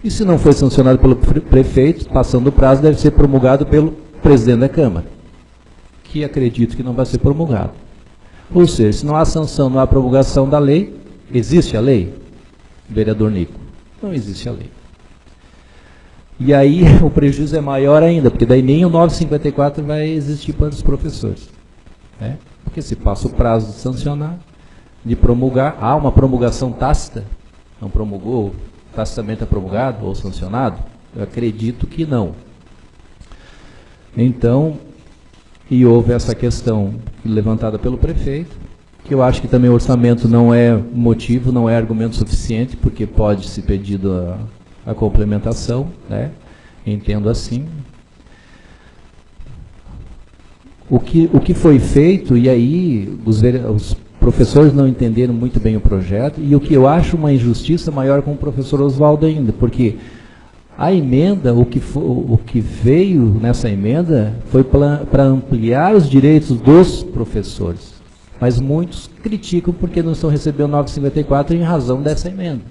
S7: E se não foi sancionado pelo prefeito, passando o prazo, deve ser promulgado pelo presidente da Câmara, que acredito que não vai ser promulgado. Ou seja, se não há sanção, não há promulgação da lei, existe a lei? Vereador Nico, não existe a lei. E aí o prejuízo é maior ainda, porque daí nem o 954 vai existir para os professores. Né? Porque se passa o prazo de sancionar, de promulgar, há uma promulgação tácita, não promulgou, tacitamente é promulgado ou sancionado? Eu acredito que não. Então, e houve essa questão levantada pelo prefeito, que eu acho que também o orçamento não é motivo, não é argumento suficiente, porque pode ser pedido a complementação, né? Entendo assim. O que foi feito, e aí os professores não entenderam muito bem o projeto, e o que eu acho uma injustiça maior com o professor Oswaldo ainda, porque a emenda, o que veio nessa emenda foi para ampliar os direitos dos professores. Mas muitos criticam porque não estão recebendo 954 em razão dessa emenda.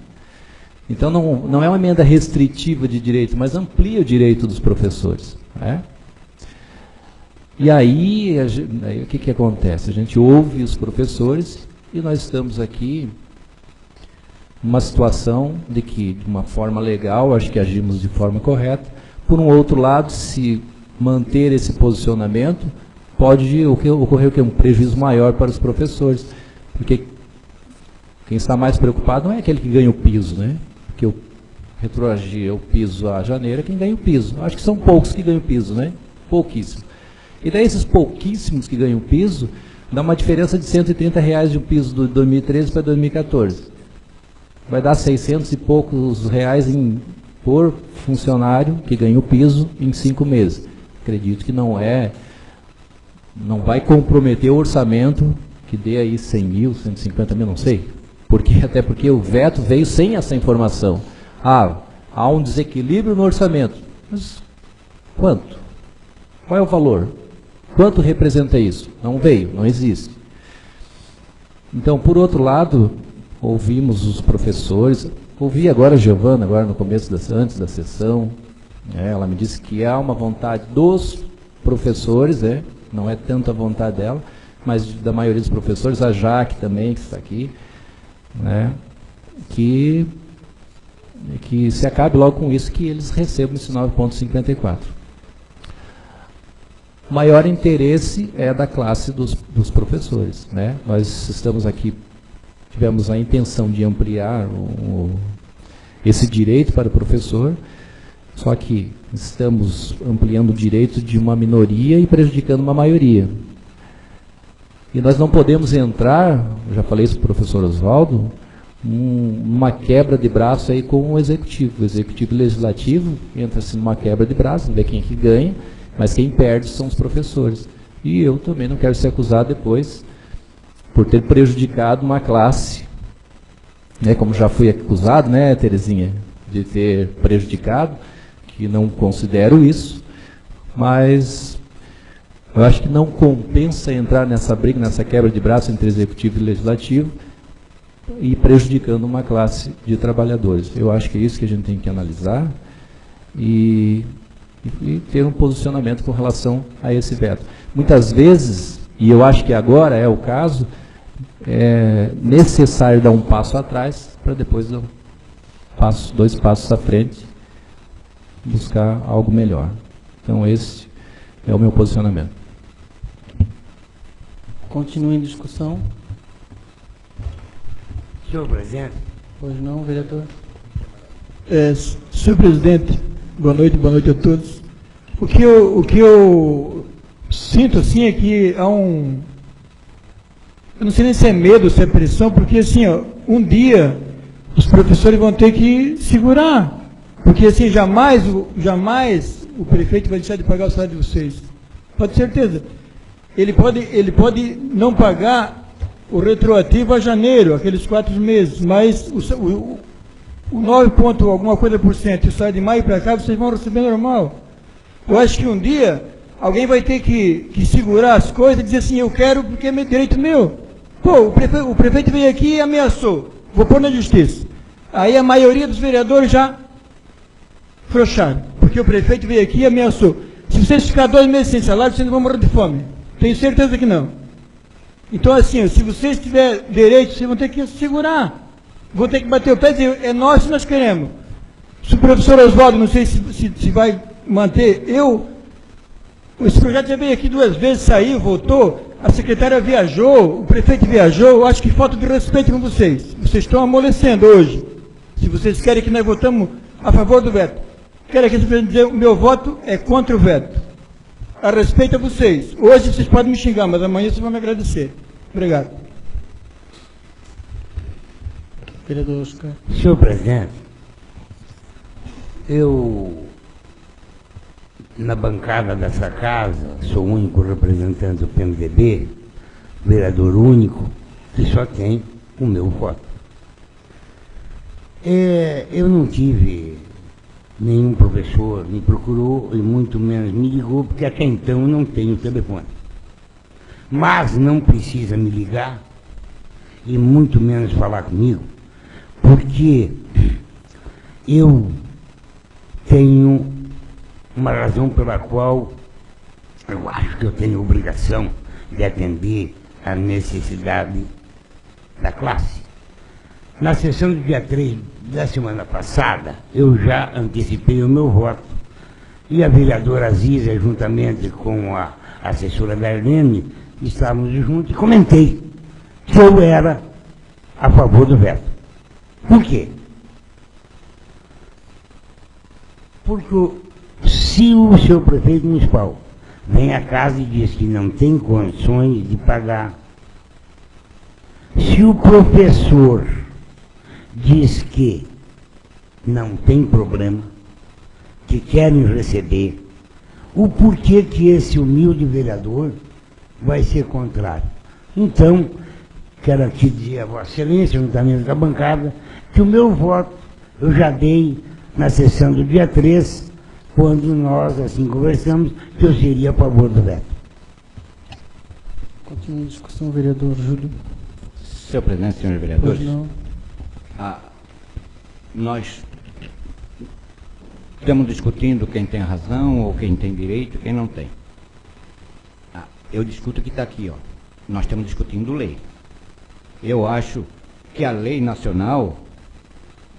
S7: Então não é uma emenda restritiva de direito, mas amplia o direito dos professores. Né? E aí o que acontece? A gente ouve os professores e nós estamos aqui numa situação de que, de uma forma legal, acho que agimos de forma correta. Por um outro lado, se manter esse posicionamento, pode ocorrer um prejuízo maior para os professores. Porque quem está mais preocupado não é aquele que ganha o piso, né? Porque eu retroagia o piso a janeiro, é quem ganha o piso. Acho que são poucos que ganham o piso, né? Pouquíssimos. E daí esses pouquíssimos que ganham o piso, dá uma diferença de R$130 de um piso de 2013 para 2014. Vai dar 600 e poucos reais por funcionário que ganha o piso em 5 meses. Acredito que não vai comprometer o orçamento que dê aí 100 mil, 150 mil, não sei. Até porque o veto veio sem essa informação. Há um desequilíbrio no orçamento. Mas quanto? Qual é o valor? Quanto representa isso? Não veio, não existe. Então, por outro lado, ouvimos os professores, ouvi agora a Giovana, agora no começo, antes da sessão, ela me disse que há uma vontade dos professores, não é tanto a vontade dela, mas da maioria dos professores, a Jaque também, que está aqui, que se acabe logo com isso, que eles recebam esse 9,54. O maior interesse é da classe dos professores. Nós estamos aqui, tivemos a intenção de ampliar esse direito para o professor, só que estamos ampliando o direito de uma minoria e prejudicando uma maioria. E nós não podemos entrar, já falei isso para o professor Oswaldo, uma quebra de braço aí com o executivo. O executivo e o legislativo entra-se numa quebra de braço, não vê quem é que ganha, mas quem perde são os professores. E eu também não quero ser acusado depois por ter prejudicado uma classe, como já fui acusado, Terezinha, de ter prejudicado, que não considero isso, mas eu acho que não compensa entrar nessa briga, nessa quebra de braço entre executivo e legislativo e prejudicando uma classe de trabalhadores. Eu acho que é isso que a gente tem que analisar e ter um posicionamento com relação a esse veto. Muitas vezes, e eu acho que agora é o caso, é necessário dar um passo atrás para depois dar 2 passos à frente, buscar algo melhor. Então esse é o meu posicionamento.
S2: Continue em discussão.
S9: Senhor presidente.
S2: Pois não, vereador.
S10: Senhor presidente, boa noite a todos. O que eu sinto assim é que há eu não sei nem se é medo, se é pressão, porque assim, um dia os professores vão ter que segurar, porque assim, jamais o prefeito vai deixar de pagar o salário de vocês. Pode ter certeza. Ele pode não pagar o retroativo a janeiro, aqueles 4 meses, mas o 9 ponto alguma coisa por cento, o salário de maio para cá, vocês vão receber normal. Eu acho que um dia alguém vai ter que segurar as coisas e dizer assim, eu quero porque é direito meu. Pô, o prefeito veio aqui e ameaçou, vou pôr na justiça. Aí a maioria dos vereadores já frouxaram, porque o prefeito veio aqui e ameaçou. Se vocês ficarem 2 meses sem salário, vocês não vão morrer de fome. Tenho certeza que não. Então, assim, se vocês tiverem direito, vocês vão ter que segurar. Vão ter que bater o pé e dizer, é nós que nós queremos. Se o professor Oswaldo, não sei se vai manter, esse projeto já veio aqui 2 vezes, saiu, voltou, a secretária viajou, o prefeito viajou, eu acho que falta de respeito com vocês. Vocês estão amolecendo hoje. Se vocês querem que nós votamos a favor do veto. Quero aqui dizer, o meu voto é contra o veto. A respeito a vocês. Hoje vocês podem me xingar, mas amanhã vocês vão me agradecer. Obrigado.
S2: Vereador Oscar.
S9: Senhor presidente, eu, na bancada dessa casa, sou o único representante do PMDB, vereador único, que só tem o meu voto. Eu não tive nenhum professor me procurou e muito menos me ligou, porque até então eu não tenho telefone. Mas não precisa me ligar e muito menos falar comigo, porque eu tenho uma razão pela qual eu acho que eu tenho obrigação de atender a necessidade da classe. Na sessão do dia 3 da semana passada, eu já antecipei o meu voto e a vereadora Aziza, juntamente com a assessora da Arlene, estávamos juntos e comentei que eu era a favor do veto. Por quê? Porque se o seu prefeito municipal vem à casa e diz que não tem condições de pagar, se o professor diz que não tem problema, que querem receber, o porquê que esse humilde vereador vai ser contrário? Então, quero aqui dizer a Vossa Excelência, juntamente com a bancada, que o meu voto eu já dei na sessão do dia 3, quando nós assim conversamos, que eu seria a favor do veto.
S2: Continua a discussão, vereador Júlio.
S5: Senhor presidente, senhores vereadores,
S2: Pois não.
S5: Nós estamos discutindo quem tem razão, ou quem tem direito, quem não tem. Eu discuto o que está aqui, ó. Nós estamos discutindo lei. Eu acho que a lei nacional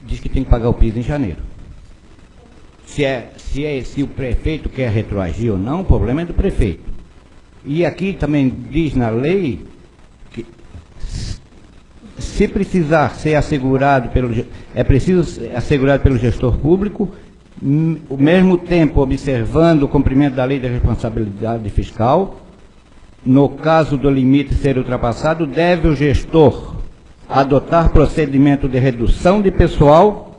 S5: diz que tem que pagar o piso em janeiro. Se o prefeito quer retroagir ou não, o problema é do prefeito. E aqui também diz na lei que se precisar ser assegurado é preciso ser assegurado pelo gestor público, ao mesmo tempo observando o cumprimento da lei da responsabilidade fiscal. No caso do limite ser ultrapassado, deve o gestor adotar procedimento de redução de pessoal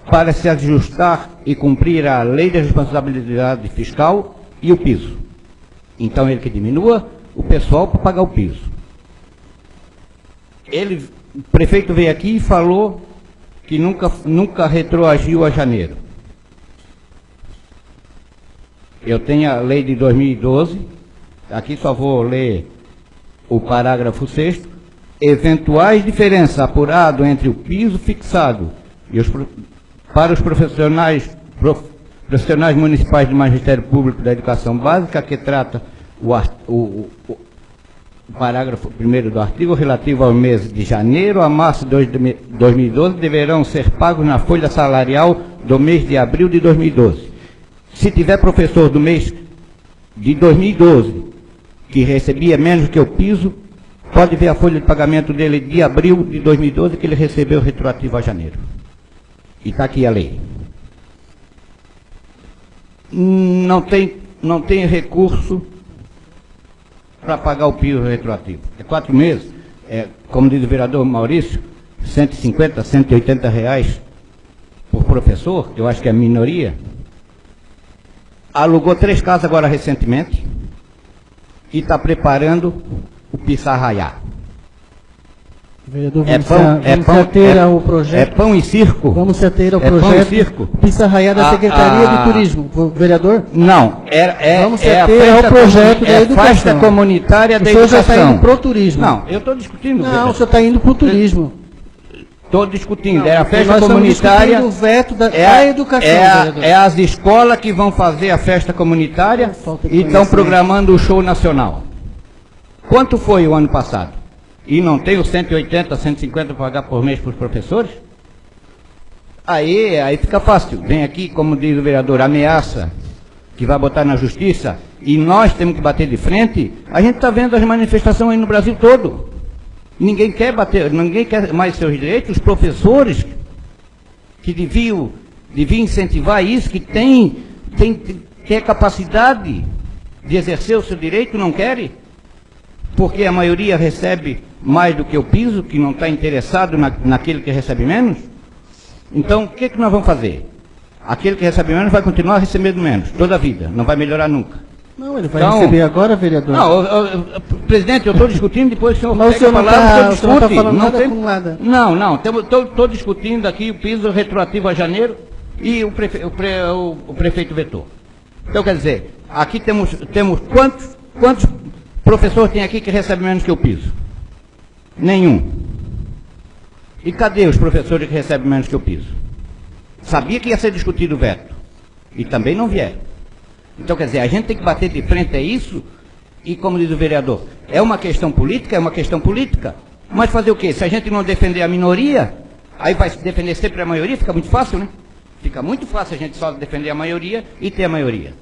S5: para se ajustar e cumprir a lei da responsabilidade fiscal e o piso. Então ele que diminua o pessoal para pagar o piso. O prefeito veio aqui e falou que nunca retroagiu a janeiro. Eu tenho a lei de 2012, aqui só vou ler o parágrafo 6º. Eventuais diferenças apurado entre o piso fixado e para os profissionais municipais do Magistério Público da Educação Básica, que trata o parágrafo 1º do artigo relativo ao mês de janeiro a março de 2012, deverão ser pagos na folha salarial do mês de abril de 2012. Se tiver professor do mês de 2012 que recebia menos que o piso, pode ver a folha de pagamento dele de abril de 2012, que ele recebeu retroativo a janeiro. E está aqui a lei. Não tem recurso para pagar o piso retroativo. É 4 meses, como diz o vereador Maurício, 150, 180 reais por professor, eu acho que é a minoria. Alugou 3 casas agora recentemente e está preparando o Pissarraiá.
S2: Vereador, vamos se ater ao projeto.
S5: É pão e circo?
S2: Vamos se ater ao
S5: projeto.
S2: Pão e circo? Pissarraiá da Secretaria de Turismo. Vereador?
S5: Não,
S2: vamos se ater ao projeto da educação.
S5: Festa comunitária da educação.
S2: O senhor já está indo para o turismo.
S5: Não, eu estou discutindo.
S2: Não, o senhor está indo para o turismo.
S5: Estou discutindo, é a festa comunitária.
S2: O veto da educação.
S5: É as escolas que vão fazer a festa comunitária e estão programando o show nacional. Quanto foi o ano passado? E não tem os 180, 150 para pagar por mês para os professores? Aí fica fácil. Vem aqui, como diz o vereador, ameaça que vai botar na justiça e nós temos que bater de frente. A gente está vendo as manifestações aí no Brasil todo. Ninguém quer bater, ninguém quer mais seus direitos. Os professores que deviam incentivar isso, que tem a capacidade de exercer o seu direito, não querem, porque a maioria recebe mais do que o piso, que não está interessado naquele que recebe menos. Então, o que nós vamos fazer? Aquele que recebe menos vai continuar recebendo menos, toda a vida, não vai melhorar nunca.
S2: Não, ele vai receber agora, vereador.
S5: Não, presidente, eu estou discutindo, depois o senhor
S2: mas
S5: pega a palavra, o senhor
S2: não
S5: discute.
S2: está falando
S5: não
S2: nada
S5: tem...
S2: com nada.
S5: Não, estou discutindo aqui o piso retroativo a janeiro e o prefeito vetou. Então, quer dizer, aqui temos quantos professores tem aqui que recebem menos que o piso? Nenhum. E cadê os professores que recebem menos que o piso? Sabia que ia ser discutido o veto. E também não vieram. Então, quer dizer, a gente tem que bater de frente a isso, e como diz o vereador, é uma questão política, mas fazer o quê? Se a gente não defender a minoria, aí vai se defender sempre a maioria, fica muito fácil, né? Fica muito fácil a gente só defender a maioria e ter a maioria.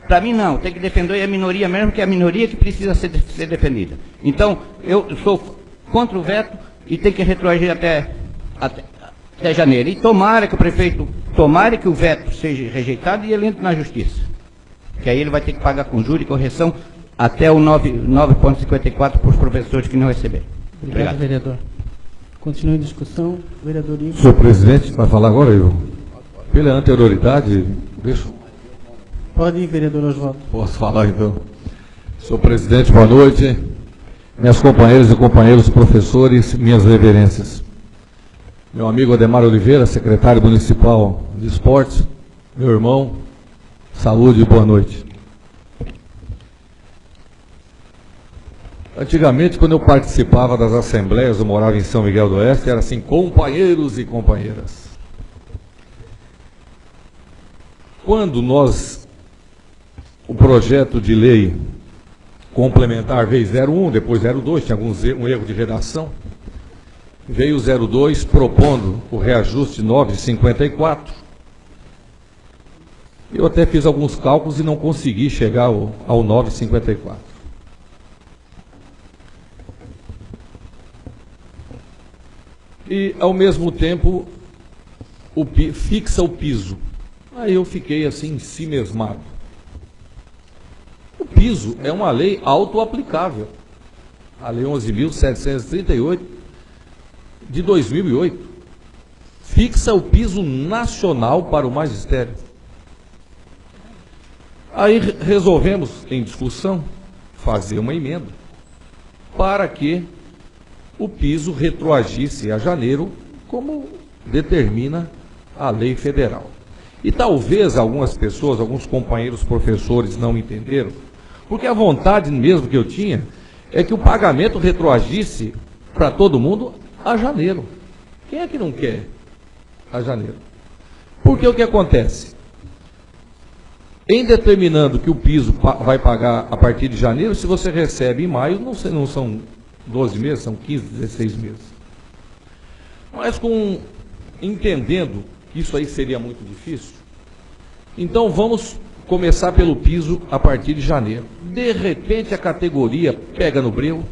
S5: Para mim não, tem que defender a minoria mesmo, que é a minoria que precisa ser defendida. Então, eu sou contra o veto e tem que retroagir até janeiro. E tomara que o veto seja rejeitado e ele entre na justiça. Que aí ele vai ter que pagar com juros e correção até o 9,54 para os professores que não receberam.
S2: Obrigado, vereador. Continue a discussão. Vereador Igor.
S8: Senhor presidente, vai falar agora, Igor? Pela anterioridade, deixa.
S2: Pode ir, vereador Oswaldo.
S8: Posso falar, então? Senhor presidente, boa noite. Minhas companheiras e companheiros professores, minhas reverências. Meu amigo Ademar Oliveira, secretário municipal de esportes, meu irmão, saúde e boa noite. Antigamente, quando eu participava das assembleias, eu morava em São Miguel do Oeste, era assim, companheiros e companheiras. Quando o projeto de lei complementar veio 01, depois 02, tinha um erro de redação, veio 02 propondo o reajuste 9,54. Eu até fiz alguns cálculos e não consegui chegar ao 9,54. E, ao mesmo tempo, fixa o piso. Aí eu fiquei assim, em si mesmado. O piso é uma lei autoaplicável. A Lei 11.738 de 2008 fixa o piso nacional para o magistério. Aí resolvemos, em discussão, fazer uma emenda para que o piso retroagisse a janeiro, como determina a lei federal. E talvez algumas pessoas, alguns companheiros professores não entenderam, porque a vontade mesmo que eu tinha é que o pagamento retroagisse para todo mundo a janeiro. Quem é que não quer a janeiro? Porque o que acontece? Em determinando que o piso vai pagar a partir de janeiro, se você recebe em maio, não são 12 meses, são 15, 16 meses. Mas entendendo que isso aí seria muito difícil, então vamos começar pelo piso a partir de janeiro. De repente a categoria pega no breu,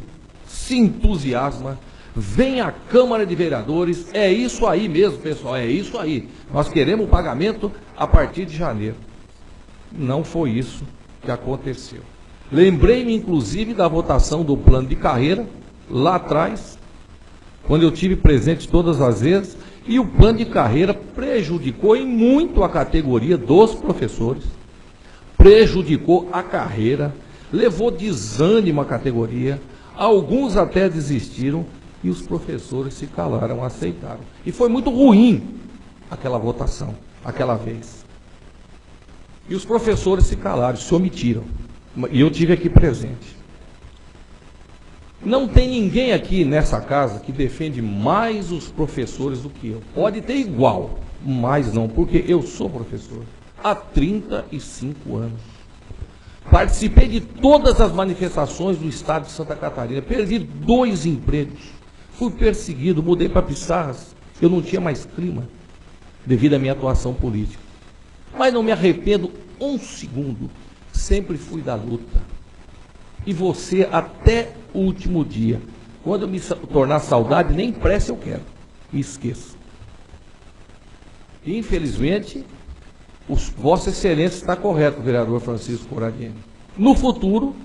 S8: se entusiasma, vem à Câmara de Vereadores, é isso aí mesmo, pessoal, é isso aí. Nós queremos o pagamento a partir de janeiro. Não foi isso que aconteceu. Lembrei-me, inclusive, da votação do plano de carreira, lá atrás, quando eu tive presente todas as vezes, e o plano de carreira prejudicou em muito a categoria dos professores, prejudicou a carreira, levou desânimo à categoria, alguns até desistiram, e os professores se calaram, aceitaram. E foi muito ruim aquela votação, aquela vez. E os professores se calaram, se omitiram. E eu tive aqui presente. Não tem ninguém aqui nessa casa que defende mais os professores do que eu. Pode ter igual, mas não, porque eu sou professor há 35 anos. Participei de todas as manifestações do estado de Santa Catarina. Perdi 2 empregos. Fui perseguido, mudei para Pissarras. Eu não tinha mais clima devido à minha atuação política. Mas não me arrependo um segundo. Sempre fui da luta. E você até o último dia. Quando eu me tornar saudade, nem pressa eu quero. Me esqueço. Infelizmente, Vossa Excelência está correto, vereador Francisco Corradini. No futuro,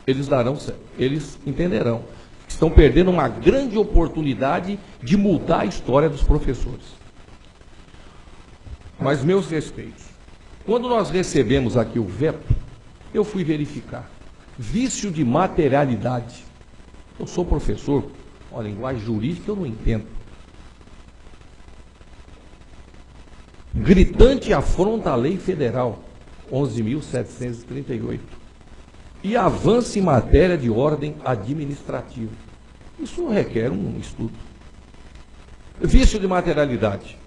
S8: eles entenderão que estão perdendo uma grande oportunidade de mudar a história dos professores. Mas meus respeitos. Quando nós recebemos aqui o veto, eu fui verificar. Vício de materialidade. Eu sou professor, a linguagem jurídica eu não entendo. Gritante afronta a lei federal, 11.738. E avança em matéria de ordem administrativa. Isso requer um estudo. Vício de materialidade.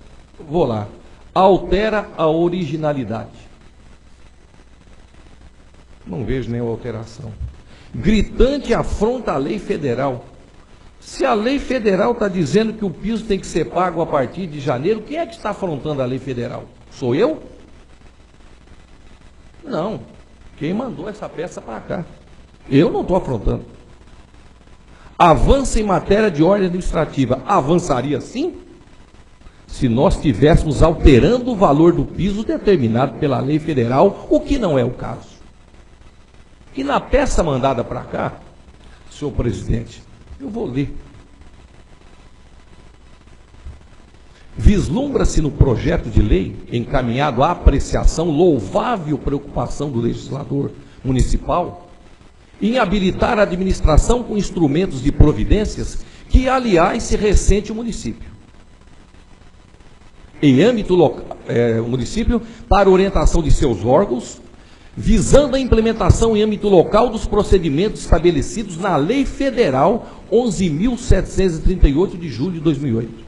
S8: Vou lá. Altera a originalidade. Não vejo nenhuma alteração. Gritante afronta a lei federal. Se a lei federal está dizendo que o piso tem que ser pago a partir de janeiro, quem é que está afrontando a lei federal? Sou eu? Não. Quem mandou essa peça para cá? Eu não estou afrontando. Avança em matéria de ordem administrativa. Avançaria sim? Se nós estivéssemos alterando o valor do piso determinado pela lei federal, o que não é o caso. E na peça mandada para cá, senhor presidente, eu vou ler. Vislumbra-se no projeto de lei encaminhado à apreciação louvável preocupação do legislador municipal em habilitar a administração com instrumentos de providências que, aliás, se ressente o município. Em âmbito local, o município, para orientação de seus órgãos, visando a implementação em âmbito local dos procedimentos estabelecidos na Lei Federal 11.738 de julho de 2008,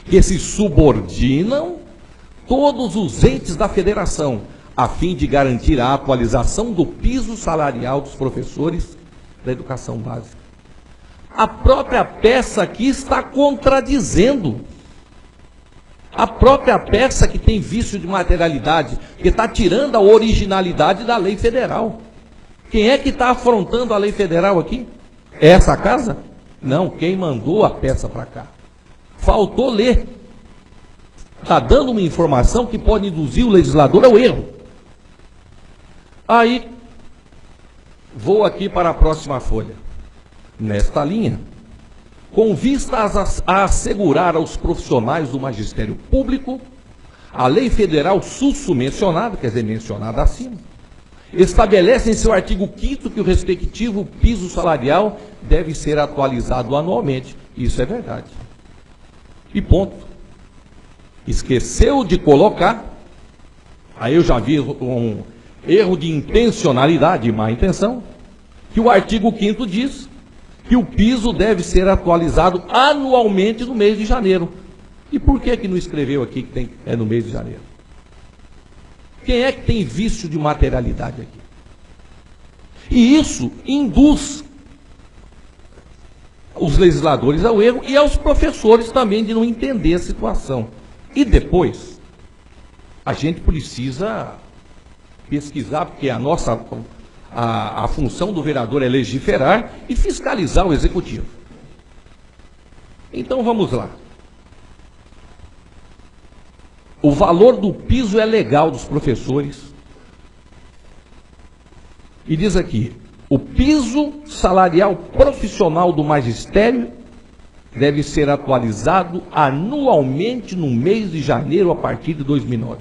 S8: que se subordinam todos os entes da federação, a fim de garantir a atualização do piso salarial dos professores da educação básica. A própria peça aqui está contradizendo. A própria peça que tem vício de materialidade, que está tirando a originalidade da lei federal. Quem é que está afrontando a lei federal aqui? É essa casa? Não, quem mandou a peça para cá. Faltou ler. Está dando uma informação que pode induzir o legislador ao erro. Aí, vou aqui para a próxima folha. Nesta linha, com vista a assegurar aos profissionais do magistério público, a lei federal mencionada, quer dizer, mencionada acima, estabelece em seu artigo 5º que o respectivo piso salarial deve ser atualizado anualmente. Isso é verdade. E ponto. Esqueceu de colocar, aí eu já vi um erro de intencionalidade, má intenção, que o artigo 5º diz que o piso deve ser atualizado anualmente no mês de janeiro. E por que não escreveu aqui que é no mês de janeiro? Quem é que tem vício de materialidade aqui? E isso induz os legisladores ao erro e aos professores também de não entender a situação. E depois, a gente precisa pesquisar, porque a função do vereador é legiferar e fiscalizar o executivo. Então vamos lá. O valor do piso é legal dos professores. E diz aqui, o piso salarial profissional do magistério deve ser atualizado anualmente no mês de janeiro a partir de 2009.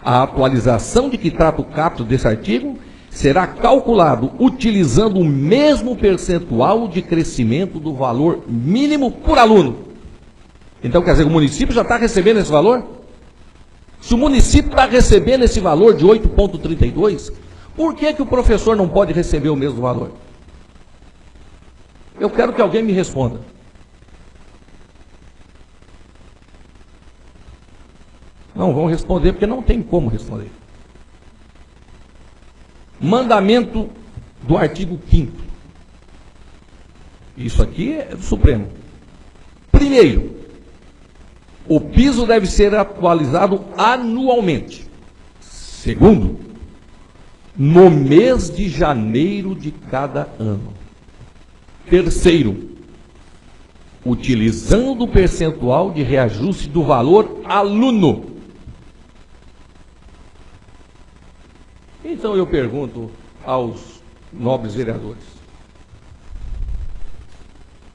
S8: A atualização de que trata o caput desse artigo será calculado utilizando o mesmo percentual de crescimento do valor mínimo por aluno. Então, quer dizer, o município já está recebendo esse valor? Se o município está recebendo esse valor de 8,32, por que o professor não pode receber o mesmo valor? Eu quero que alguém me responda. Não vão responder porque não tem como responder. Mandamento do artigo 5º. Isso aqui é do Supremo. Primeiro, o piso deve ser atualizado anualmente. Segundo, no mês de janeiro de cada ano. Terceiro, utilizando o percentual de reajuste do valor aluno. Então eu pergunto aos nobres vereadores: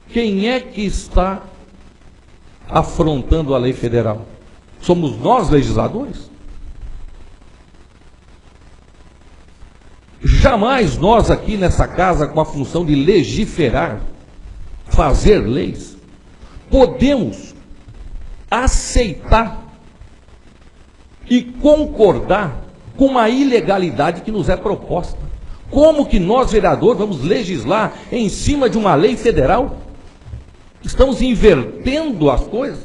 S8: quem é que está afrontando a lei federal? Somos nós, legisladores? Jamais nós aqui nessa casa, com a função de legiferar, fazer leis, podemos aceitar e concordar com uma ilegalidade que nos é proposta. Como que nós, vereadores, vamos legislar em cima de uma lei federal? Estamos invertendo as coisas.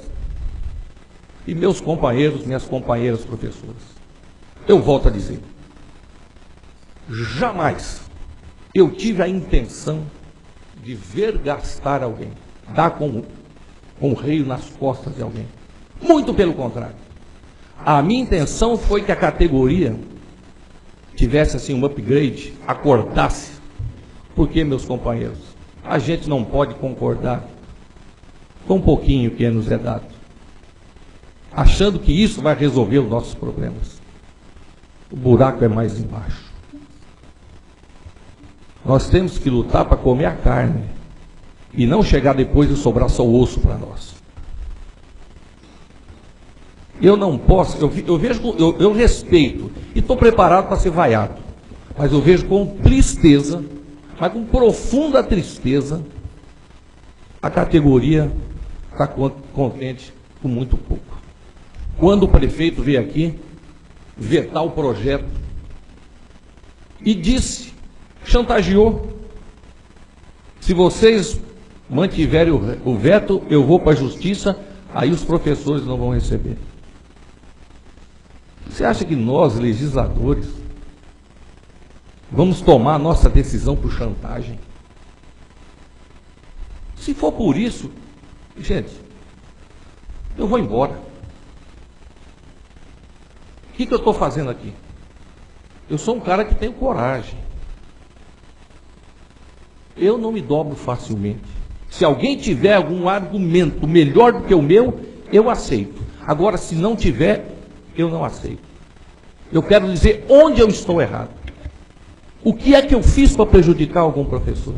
S8: E meus companheiros, minhas companheiras professoras, eu volto a dizer, jamais eu tive a intenção de vergastar alguém, dar com um reio nas costas de alguém. Muito pelo contrário. A minha intenção foi que a categoria tivesse assim um upgrade, acordasse. Porque, meus companheiros, a gente não pode concordar com um pouquinho que nos é dado, achando que isso vai resolver os nossos problemas. O buraco é mais embaixo. Nós temos que lutar para comer a carne e não chegar depois e sobrar só o osso para nós. Eu não posso, eu respeito e estou preparado para ser vaiado, mas eu vejo com tristeza, mas com profunda tristeza, a categoria está contente com muito pouco. Quando o prefeito veio aqui vetar o projeto e disse, chantageou, se vocês mantiverem o veto, eu vou para a justiça, aí os professores não vão receber. Você acha que nós, legisladores, vamos tomar a nossa decisão por chantagem? Se for por isso, gente, eu vou embora. O que eu estou fazendo aqui? Eu sou um cara que tenho coragem. Eu não me dobro facilmente. Se alguém tiver algum argumento melhor do que o meu, eu aceito. Agora, se não tiver, eu não aceito. Eu quero dizer onde eu estou errado. O que é que eu fiz para prejudicar algum professor?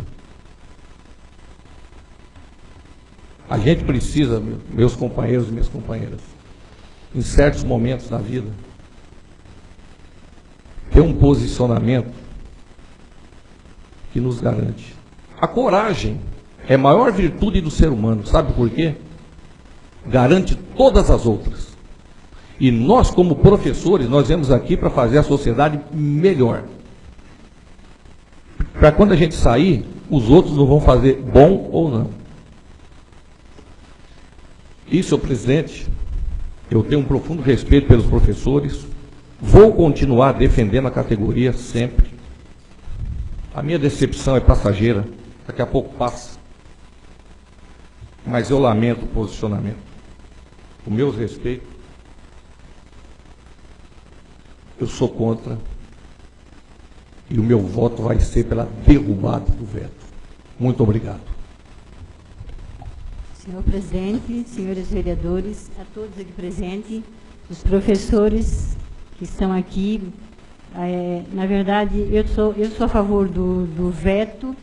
S8: A gente precisa, meus companheiros e minhas companheiras, em certos momentos da vida, ter um posicionamento que nos garante. A coragem é a maior virtude do ser humano. Sabe por quê? Garante todas as outras. E nós, como professores, nós viemos aqui para fazer a sociedade melhor. Para quando a gente sair, os outros não vão fazer bom ou não. E, senhor presidente, eu tenho um profundo respeito pelos professores. Vou continuar defendendo a categoria sempre. A minha decepção é passageira. Daqui a pouco passa. Mas eu lamento o posicionamento. O meu respeito. Eu sou contra. E o meu voto vai ser pela derrubada do veto. Muito obrigado.
S1: Senhor presidente, senhores vereadores, a todos aqui presentes, os professores que estão aqui, na verdade, eu sou a favor do veto,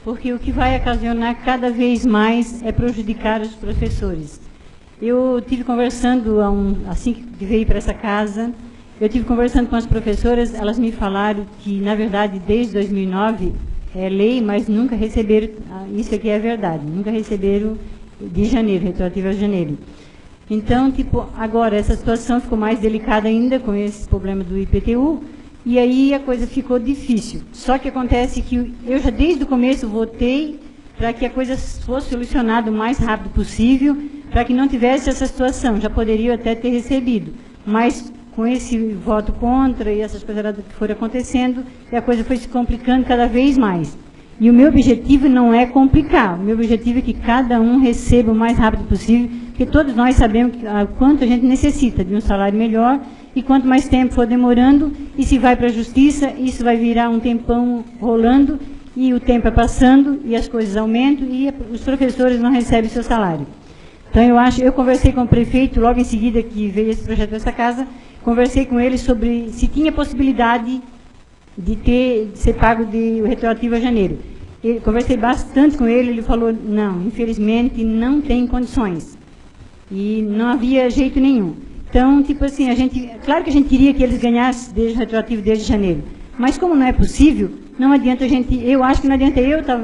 S1: porque o que vai ocasionar cada vez mais é prejudicar os professores. Eu tive conversando, assim que veio para essa casa, eu tive conversando com as professoras, elas me falaram que, na verdade, desde 2009 é lei, mas nunca receberam, isso aqui é verdade, nunca receberam de janeiro, retroativo a janeiro. Então, agora essa situação ficou mais delicada ainda com esse problema do IPTU, e aí a coisa ficou difícil. Só que acontece que eu já desde o começo votei para que a coisa fosse solucionada o mais rápido possível, para que não tivesse essa situação, já poderia até ter recebido. Mas com esse voto contra e essas coisas que foram acontecendo, e a coisa foi se complicando cada vez mais. E o meu objetivo não é complicar, o meu objetivo é que cada um receba o mais rápido possível, porque todos nós sabemos quanto a gente necessita de um salário melhor, e quanto mais tempo for demorando, e se vai para a justiça, isso vai virar um tempão rolando, e o tempo é passando, e as coisas aumentam, e os professores não recebem seu salário. Então, eu conversei com o prefeito, logo em seguida que veio esse projeto dessa casa, conversei com ele sobre se tinha possibilidade de ser pago de retroativo a janeiro. Conversei bastante com ele, ele falou, não, infelizmente não tem condições. E não havia jeito nenhum. Então, tipo assim, claro que a gente queria que eles ganhassem desde o retroativo desde janeiro, mas como não é possível, não adianta eu acho que não adianta eu estar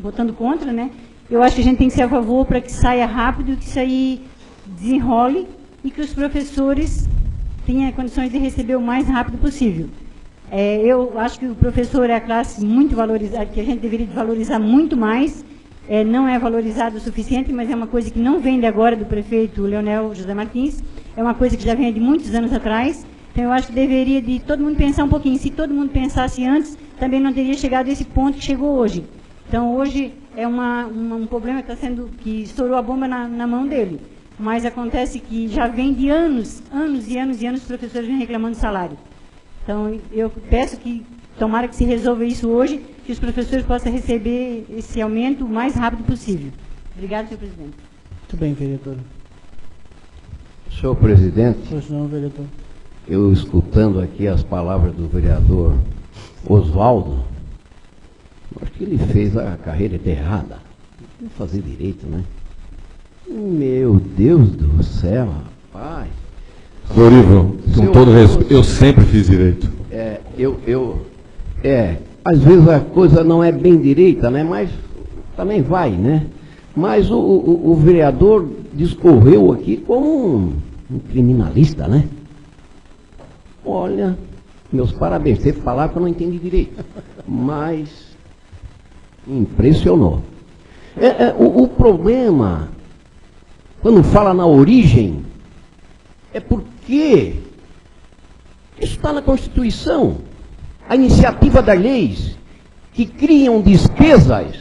S1: votando contra, né? Eu acho que a gente tem que ser a favor para que saia rápido, que isso aí desenrole e que os professores tenham condições de receber o mais rápido possível. Eu acho que o professor é a classe muito valorizada, que a gente deveria valorizar muito mais. Não é valorizado o suficiente, mas é uma coisa que não vem de agora do prefeito Leonel José Martins, é uma coisa que já vem de muitos anos atrás. Então eu acho que deveria de todo mundo pensar um pouquinho. Se todo mundo pensasse antes, também não teria chegado a esse ponto que chegou hoje. Então hoje é um problema que estourou a bomba na mão dele. Mas acontece que já vem de anos os professores vêm reclamando de salário. Então eu peço que, tomara que se resolva isso hoje, que os professores possam receber esse aumento o mais rápido possível. Obrigada, senhor presidente.
S2: Muito bem, vereadora.
S6: Senhor presidente,
S2: Pois não, vereador.
S6: eu escutando aqui as palavras do vereador Oswaldo, acho que ele fez a carreira errada. Tem que fazer direito, né? Meu Deus do céu, rapaz.
S8: Dorival, com todo respeito, eu sempre fiz direito.
S6: Às vezes a coisa não é bem direita, né? Mas também vai, né? Mas o vereador discorreu aqui como um criminalista, né? Olha, meus parabéns, você falar que eu não entendi direito, mas impressionou. O problema, quando fala na origem, é porque isso está na Constituição. A iniciativa das leis que criam despesas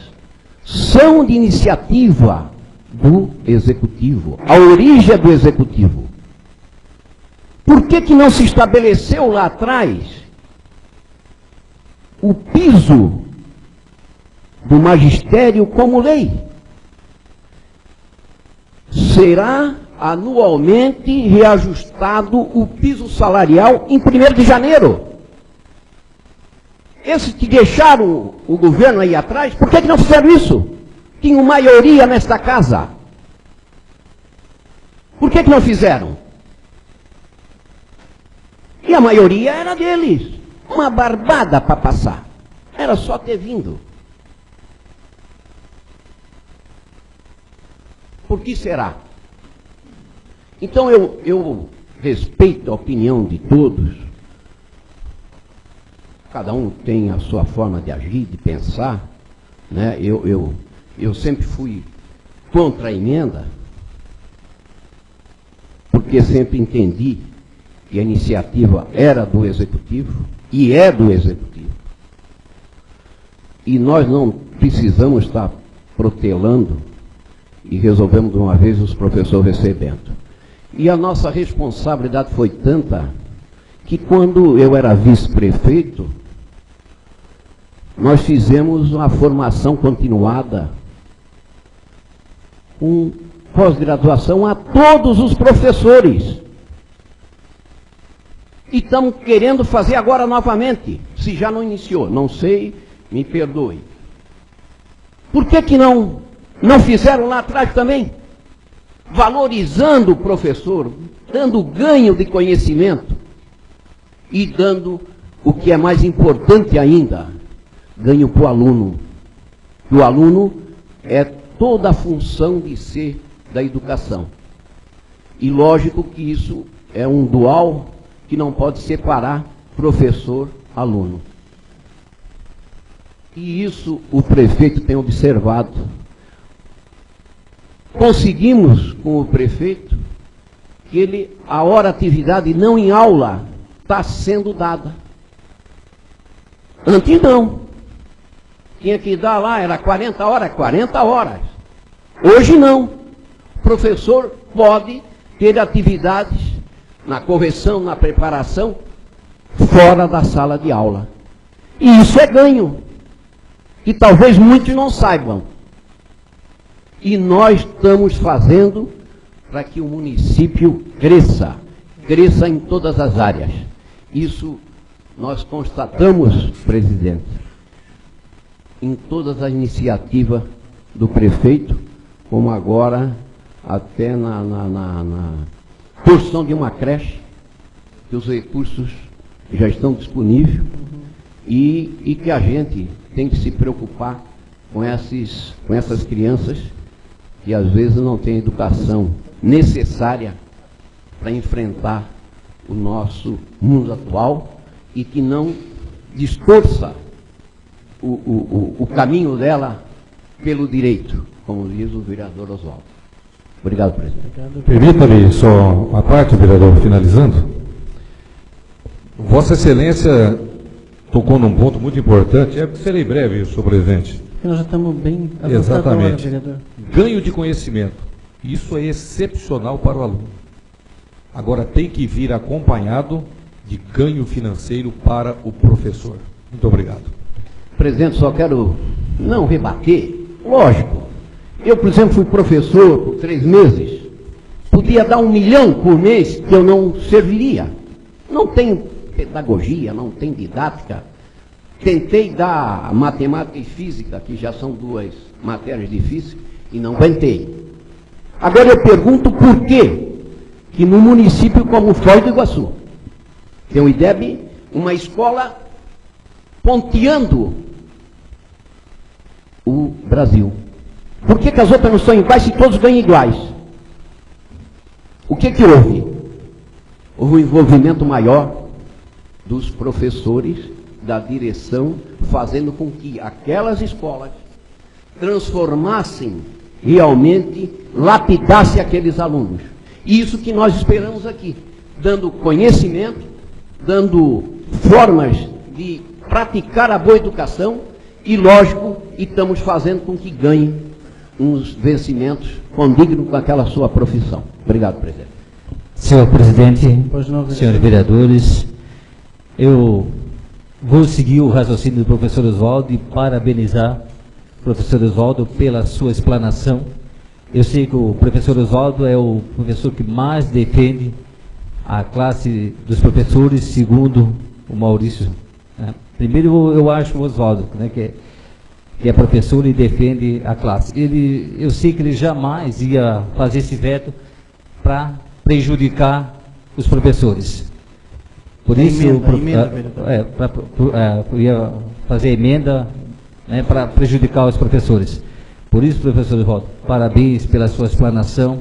S6: são de iniciativa do Executivo. A origem é do Executivo. Por que não se estabeleceu lá atrás o piso do magistério como lei? Será anualmente reajustado o piso salarial em 1º de janeiro. Esses que deixaram o governo aí atrás, por que não fizeram isso? Tinham maioria nesta casa. Por que não fizeram? E a maioria era deles. Uma barbada para passar. Era só ter vindo. Por que será? Então eu respeito a opinião de todos. Cada um tem a sua forma de agir, de pensar, né? Eu sempre fui contra a emenda, porque sempre entendi que a iniciativa era do Executivo, e é do Executivo. E nós não precisamos estar protelando e resolvemos de uma vez os professores recebendo. E a nossa responsabilidade foi tanta que quando eu era vice-prefeito, nós fizemos uma formação continuada, com pós-graduação a todos os professores. E estamos querendo fazer agora novamente, se já não iniciou, não sei, me perdoe. Por que não fizeram lá atrás também? Valorizando o professor, dando ganho de conhecimento e dando o que é mais importante ainda, ganho para o aluno. O aluno é toda a função de ser da educação. E lógico que isso é um dual que não pode separar professor-aluno. E isso o prefeito tem observado. Conseguimos, com o prefeito, que a hora atividade não em aula está sendo dada. Antes não. Tinha que dar lá, era 40 horas, 40 horas. Hoje não. O professor pode ter atividades na correção, na preparação, fora da sala de aula. E isso é ganho, que talvez muitos não saibam. E nós estamos fazendo para que o município cresça em todas as áreas. Isso nós constatamos, presidente, em todas as iniciativas do prefeito, como agora até na construção de uma creche, que os recursos já estão disponíveis, e que a gente tem que se preocupar com essas crianças que às vezes não têm educação necessária para enfrentar o nosso mundo atual e que não distorça o caminho dela pelo direito, como diz o vereador Oswaldo. Obrigado, presidente.
S8: Permita-me só uma parte, vereador, finalizando. Vossa Excelência tocou num ponto muito importante. Serei breve, senhor presidente.
S2: Nós já estamos bem avançados.
S8: Exatamente.
S2: Agora, vereador.
S8: Ganho de conhecimento. Isso é excepcional para o aluno. Agora tem que vir acompanhado de ganho financeiro para o professor. Muito obrigado.
S6: Presidente, só quero não rebater. Lógico. Eu, por exemplo, fui professor por 3 meses. Podia dar 1 milhão por mês que eu não serviria. Não tem pedagogia, não tem didática. Tentei dar matemática e física, que já são 2 matérias difíceis, e não aguentei. Agora eu pergunto por quê que no município como Foz do Iguaçu tem o IDEB, uma escola ponteando o Brasil. Por que as outras não são iguais se todos ganham iguais? O que houve? Houve um envolvimento maior dos professores, da direção, fazendo com que aquelas escolas transformassem realmente, lapidassem aqueles alunos. Isso que nós esperamos aqui, dando conhecimento, dando formas de praticar a boa educação e, lógico, estamos fazendo com que ganhem uns vencimentos condignos com aquela sua profissão. Obrigado, presidente.
S11: Senhor presidente, senhores vereadores, eu vou seguir o raciocínio do professor Oswaldo e parabenizar o professor Oswaldo pela sua explanação. Eu sei que o professor Oswaldo é o professor que mais defende a classe dos professores, segundo o Maurício. Né? Primeiro, eu acho o Oswaldo, né, que é professor e defende a classe. Eu sei que ele jamais ia fazer esse veto para prejudicar os professores. Por isso, ia fazer emenda, né, para prejudicar os professores. Por isso, professor Oswaldo, parabéns pela sua explanação.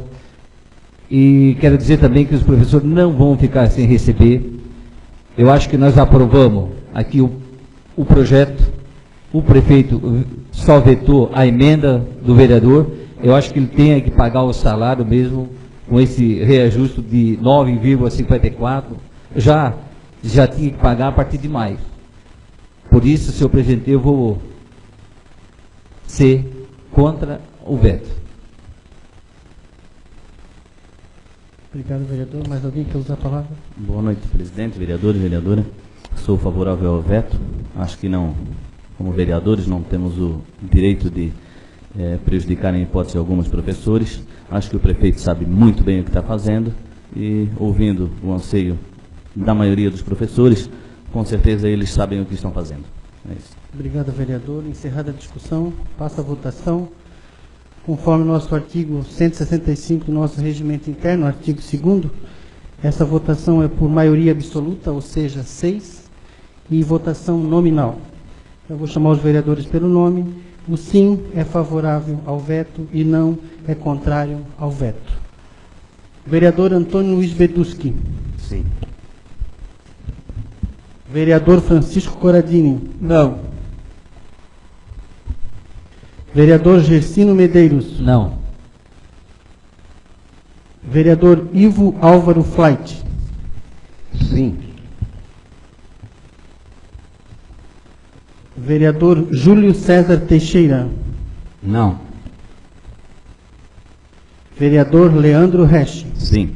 S11: E quero dizer também que os professores não vão ficar sem receber. Eu acho que nós aprovamos aqui o projeto. O prefeito só vetou a emenda do vereador. Eu acho que ele tem que pagar o salário mesmo, com esse reajuste de 9,54. Já tinha que pagar a partir de maio. Por isso, senhor presidente, eu vou ser contra o veto.
S2: Obrigado, vereador. Mais alguém quer usar a palavra?
S12: Boa noite, presidente, vereador e vereadora. Sou favorável ao veto. Acho que não, como vereadores, não temos o direito de prejudicar em hipótese alguns professores. Acho que o prefeito sabe muito bem o que está fazendo e, ouvindo o anseio da maioria dos professores, com certeza eles sabem o que estão fazendo. É isso.
S2: Obrigado, vereador. Encerrada a discussão, passa a votação. Conforme o nosso artigo 165 do nosso regimento interno, artigo 2º, essa votação é por maioria absoluta, ou seja, 6, e votação nominal. Eu vou chamar os vereadores pelo nome. O sim é favorável ao veto e não é contrário ao veto. Vereador Antônio Luiz Beduski.
S4: Sim.
S2: Vereador Francisco Coradini.
S10: Não.
S2: Vereador Gersino Medeiros.
S11: Não.
S2: Vereador Ivo Álvaro Flight.
S6: Sim.
S2: Vereador Júlio César Teixeira.
S12: Não.
S2: Vereador Leandro Resch.
S12: Sim.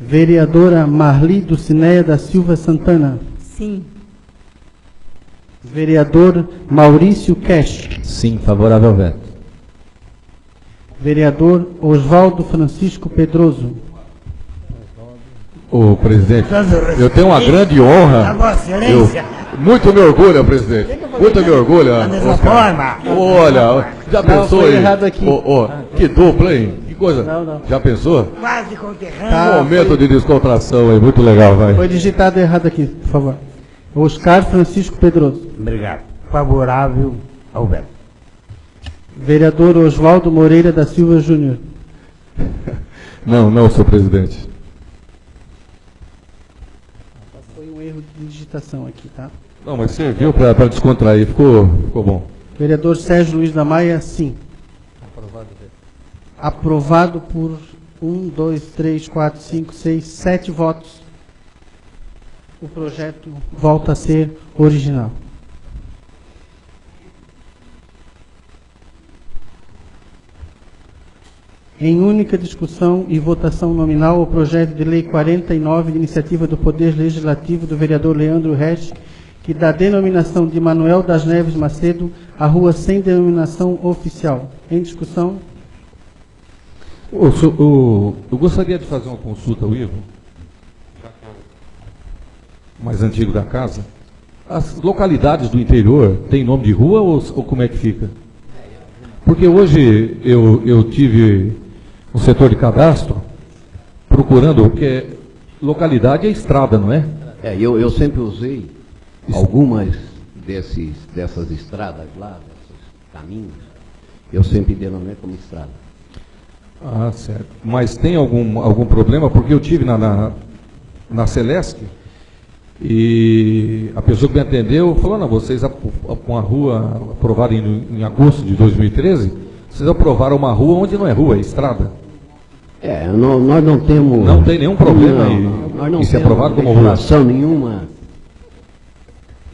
S2: Vereadora Marli Dulcineia da Silva Santana.
S1: Sim.
S2: Vereador Maurício Cash.
S7: Sim, favorável ao veto.
S2: Vereador Oswaldo Francisco Pedroso.
S8: Ô, presidente, eu tenho uma grande honra. Muito me orgulha, presidente. Muito me orgulha. Oscar. Olha, já pensou
S2: foi
S8: aí?
S2: errado aqui.
S8: Que dupla, hein? Que coisa.
S2: Não.
S8: Já pensou?
S9: Quase conterrâneo.
S8: Um momento de descontração aí, muito legal, vai.
S2: Foi digitado errado aqui, por favor. Oscar Francisco Pedroso.
S9: Obrigado. Favorável ao veto.
S2: Vereador Oswaldo Moreira da Silva Júnior.
S8: Não, senhor presidente.
S2: Foi um erro de digitação aqui, tá?
S8: Não, mas serviu para descontrair, ficou bom.
S2: Vereador Sérgio Luiz da Maia, sim. Aprovado por 1, 2, 3, 4, 5, 6, 7 votos. O projeto volta a ser original. Em única discussão e votação nominal, o projeto de lei 49, de iniciativa do Poder Legislativo do vereador Leandro Resch, que dá denominação de Manuel das Neves Macedo à rua sem denominação oficial. Em discussão.
S8: Eu gostaria de fazer uma consulta ao Ivo, mais antigo da casa. As localidades do interior têm nome de rua ou como é que fica? Porque hoje eu tive um setor de cadastro procurando, porque localidade é estrada, não é?
S6: Eu sempre usei algumas dessas estradas lá, desses caminhos, eu sempre denominei como estrada.
S8: Ah, certo. Mas tem algum problema? Porque eu tive na Celesc e a pessoa que me atendeu falou, não, vocês com a rua aprovada em agosto de 2013, vocês aprovaram uma rua onde não é rua, é estrada.
S6: Nós não temos...
S8: Não tem nenhum problema
S6: nós não
S8: em ser
S6: temos
S8: aprovado como rua.
S6: legislação nenhuma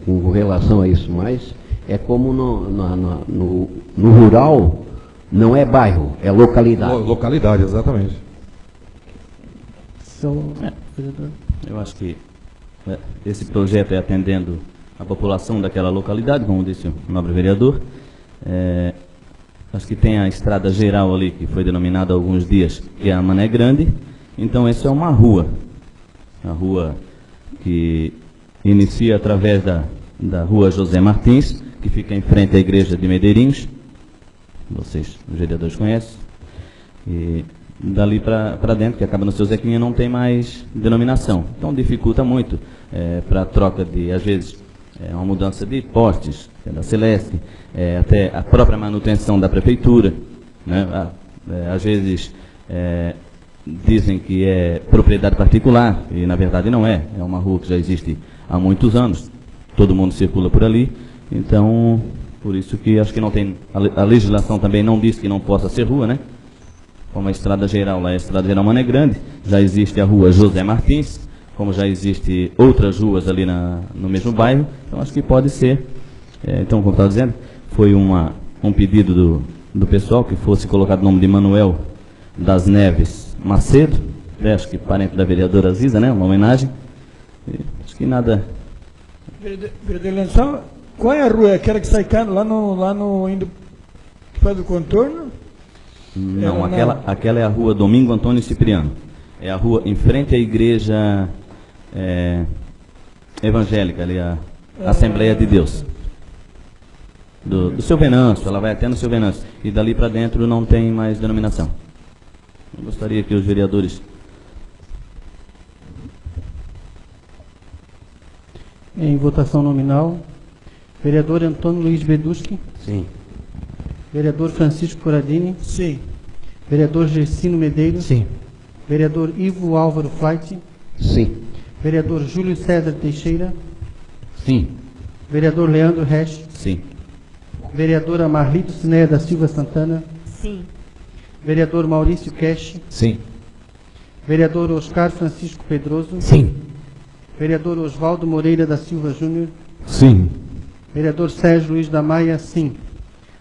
S6: com relação a isso, mas é como no rural, não é bairro, é localidade.
S8: Localidade, exatamente.
S12: Eu acho que esse projeto é atendendo a população daquela localidade, como disse o nobre vereador. Acho que tem a estrada geral ali, que foi denominada há alguns dias, que é a Mané Grande. Então, essa é uma rua. A rua que inicia através da rua José Martins, que fica em frente à igreja de Medeirinhos. Vocês, os vereadores, conhecem. E dali para dentro, que acaba no seu Zequinha, não tem mais denominação. Então, dificulta muito para a troca de, às vezes, uma mudança de postes, que é da Celeste, até a própria manutenção da prefeitura, né? Às vezes dizem que é propriedade particular, e na verdade não é. É uma rua que já existe há muitos anos, todo mundo circula por ali, então, por isso que acho que não tem, a legislação também não diz que não possa ser rua, né? Como a estrada geral lá, a estrada geral Mané Grande, já existe a rua José Martins, como já existe outras ruas ali no mesmo bairro, então acho que pode ser. Então, como estava dizendo, foi um pedido do pessoal que fosse colocado o nome de Manuel das Neves Macedo, acho que parente da vereadora Ziza, né? Uma homenagem. Acho que nada.
S10: Vereador Lençol, qual é a rua? Aquela que sai lá no indo, que faz o contorno?
S12: Não, aquela é a rua Domingo Antônio Cipriano. É a rua em frente à igreja evangélica, ali, a Assembleia de Deus. Do seu Venâncio, ela vai até no seu Venâncio. E dali para dentro não tem mais denominação. Eu gostaria que os vereadores...
S2: Em votação nominal, vereador Antônio Luiz Beduschi.
S6: Sim.
S2: Vereador Francisco Coradini.
S10: Sim.
S2: Vereador Gersino Medeiros.
S11: Sim.
S2: Vereador Ivo Álvaro Flight.
S6: Sim.
S2: Vereador Júlio César Teixeira.
S12: Sim.
S2: Vereador Leandro Resch.
S12: Sim.
S2: Vereadora Marli Dulcineia da Silva Santana.
S1: Sim.
S2: Vereador Maurício Kesch.
S7: Sim.
S2: Vereador Oscar Francisco Pedroso.
S9: Sim.
S2: Vereador Oswaldo Moreira da Silva Júnior.
S8: Sim.
S2: Vereador Sérgio Luiz da Maia, sim.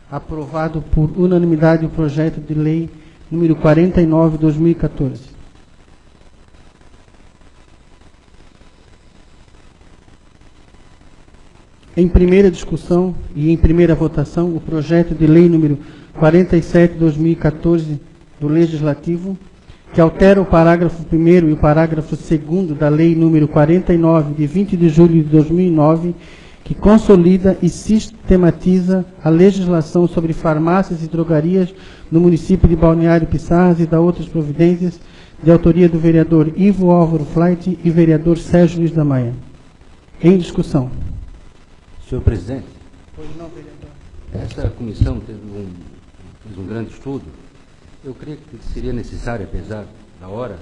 S2: Aprovado por unanimidade o projeto de lei número 49/2014. Em primeira discussão e em primeira votação, o projeto de lei número 47/2014 do Legislativo, que altera o parágrafo 1º e o parágrafo 2º da lei número 49, de 20 de julho de 2009, que consolida e sistematiza a legislação sobre farmácias e drogarias no município de Balneário Piçarras e da outras providências, de autoria do vereador Ivo Álvaro Flight e vereador Sérgio Luiz da Maia. Em discussão.
S4: Senhor presidente,
S2: Pois não, vereador.
S4: essa comissão fez um grande estudo. Eu creio que seria necessário, apesar da hora,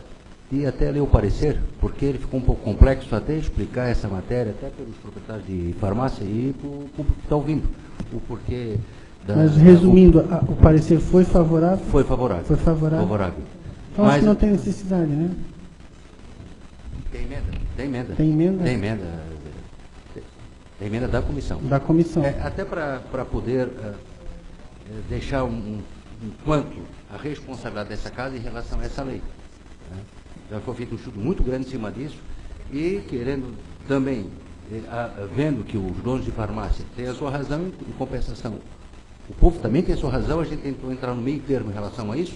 S4: ir até ler o parecer, porque ele ficou um pouco complexo até explicar essa matéria, até pelos proprietários de farmácia e para o público que está ouvindo. O porquê da...
S2: Mas, resumindo, o parecer foi favorável?
S4: Foi favorável.
S2: Foi favorável.
S4: Favorável.
S2: Então, acho que não tem necessidade, né?
S4: Tem emenda. Tem emenda.
S2: Tem emenda?
S4: Tem emenda. Tem emenda da comissão.
S2: Da comissão.
S4: Até para poder deixar quanto a responsabilidade dessa casa em relação a essa lei. Né? Já foi feito um estudo muito grande em cima disso e querendo também, vendo que os donos de farmácia têm a sua razão em compensação. O povo também tem a sua razão, a gente tentou entrar no meio termo em relação a isso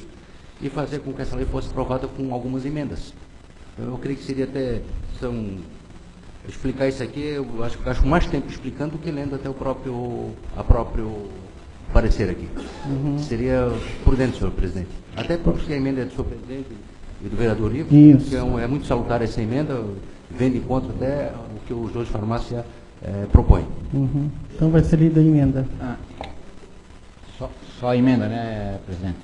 S4: e fazer com que essa lei fosse aprovada com algumas emendas. Eu creio que seria até... explicar isso aqui, eu acho mais tempo explicando do que lendo até a próprio parecer aqui. Seria prudente, senhor presidente. Até porque a emenda é do senhor presidente e do vereador Ivo, que é muito salutar essa emenda, vem de encontro até o que os dois de farmácia propõem.
S2: Então vai ser lida a emenda.
S5: Só a emenda, né, presidente?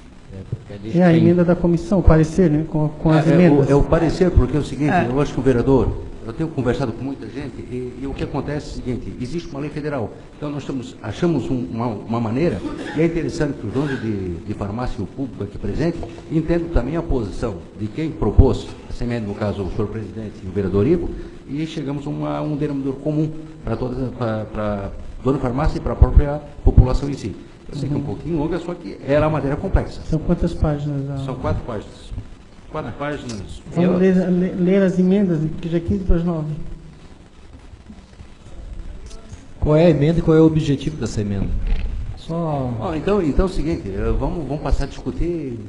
S2: É a emenda da comissão, o parecer, né? Com as emendas.
S4: É o parecer, porque é o seguinte, eu acho que o vereador, eu tenho conversado com muita gente e o que acontece é o seguinte, existe uma lei federal, então nós achamos uma maneira, e é interessante que os donos de farmácia e o público aqui presente entendam também a posição de quem propôs essa emenda, no caso o senhor presidente e o vereador Ivo, e chegamos a um denominador comum para dono de farmácia e para a própria população em si. Eu sei que é um pouquinho longa, só que era uma matéria complexa.
S2: São quantas páginas?
S4: São 4 páginas. 4 páginas.
S2: Vamos ler as emendas, porque já é 15 para as 9.
S7: Qual é a emenda e qual é o objetivo dessa emenda?
S4: Então é o seguinte, vamos passar a discutir.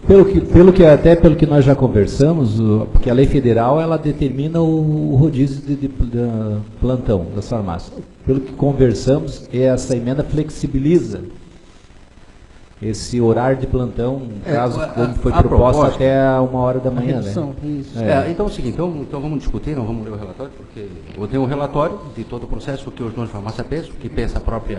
S7: Pelo que nós já conversamos, porque a lei federal ela determina o rodízio de plantão das farmácias. Pelo que conversamos, essa emenda flexibiliza esse horário de plantão, caso como foi proposto até 1h da manhã.
S2: Redução,
S7: né?
S2: Isso.
S4: Então é o seguinte, então vamos discutir, não vamos ler o relatório, porque eu tenho um relatório de todo o processo, o que os donos de farmácia pensam, o que pensa o próprio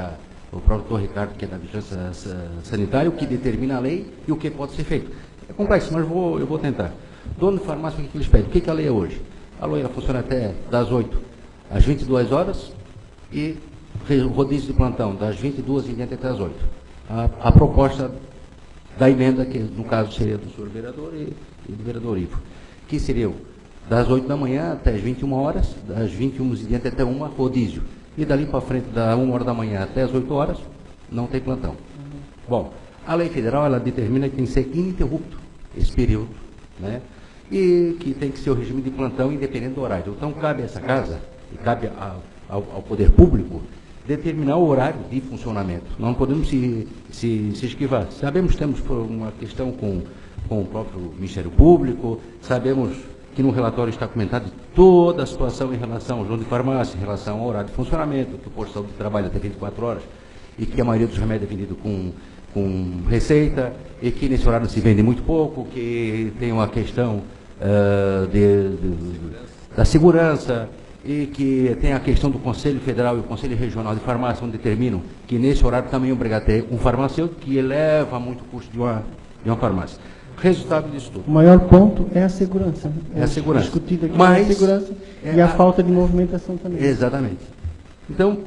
S4: doutor Ricardo, que é da Vigilância Sanitária, o que determina a lei e o que pode ser feito. É complexo, mas eu vou tentar. Dono de farmácia, o que eles pedem? O que a lei é hoje? A lei ela funciona até das 8 às 22 horas e rodízio de plantão das 22 em diante até as 8. A proposta da emenda, que no caso seria do senhor vereador e do vereador Ivo, que seria das 8 da manhã até as 21 horas, das 21 em diante até 1, rodízio. E dali para frente, da 1h da manhã até as 8 horas, não tem plantão. Bom, a lei federal, ela determina que tem que ser ininterrupto esse período, né? E que tem que ser o regime de plantão independente do horário. Então, cabe a essa casa, e cabe ao poder público, determinar o horário de funcionamento. Não podemos se esquivar. Sabemos que temos uma questão com o próprio Ministério Público, sabemos que no relatório está comentado toda a situação em relação aos donos de farmácia, em relação ao horário de funcionamento, que o posto de saúde trabalha até 24 horas, e que a maioria dos remédios é vendido com receita, e que nesse horário se vende muito pouco, que tem uma questão da segurança, e que tem a questão do Conselho Federal e o Conselho Regional de Farmácia, onde determinam que nesse horário também é obrigado a ter um farmacêutico, que eleva muito o custo de uma farmácia. Resultado disso tudo.
S2: O maior ponto é a segurança.
S4: É a segurança.
S2: Discutido aqui
S4: Mas
S2: a segurança e a falta de movimentação também.
S4: Exatamente. Então,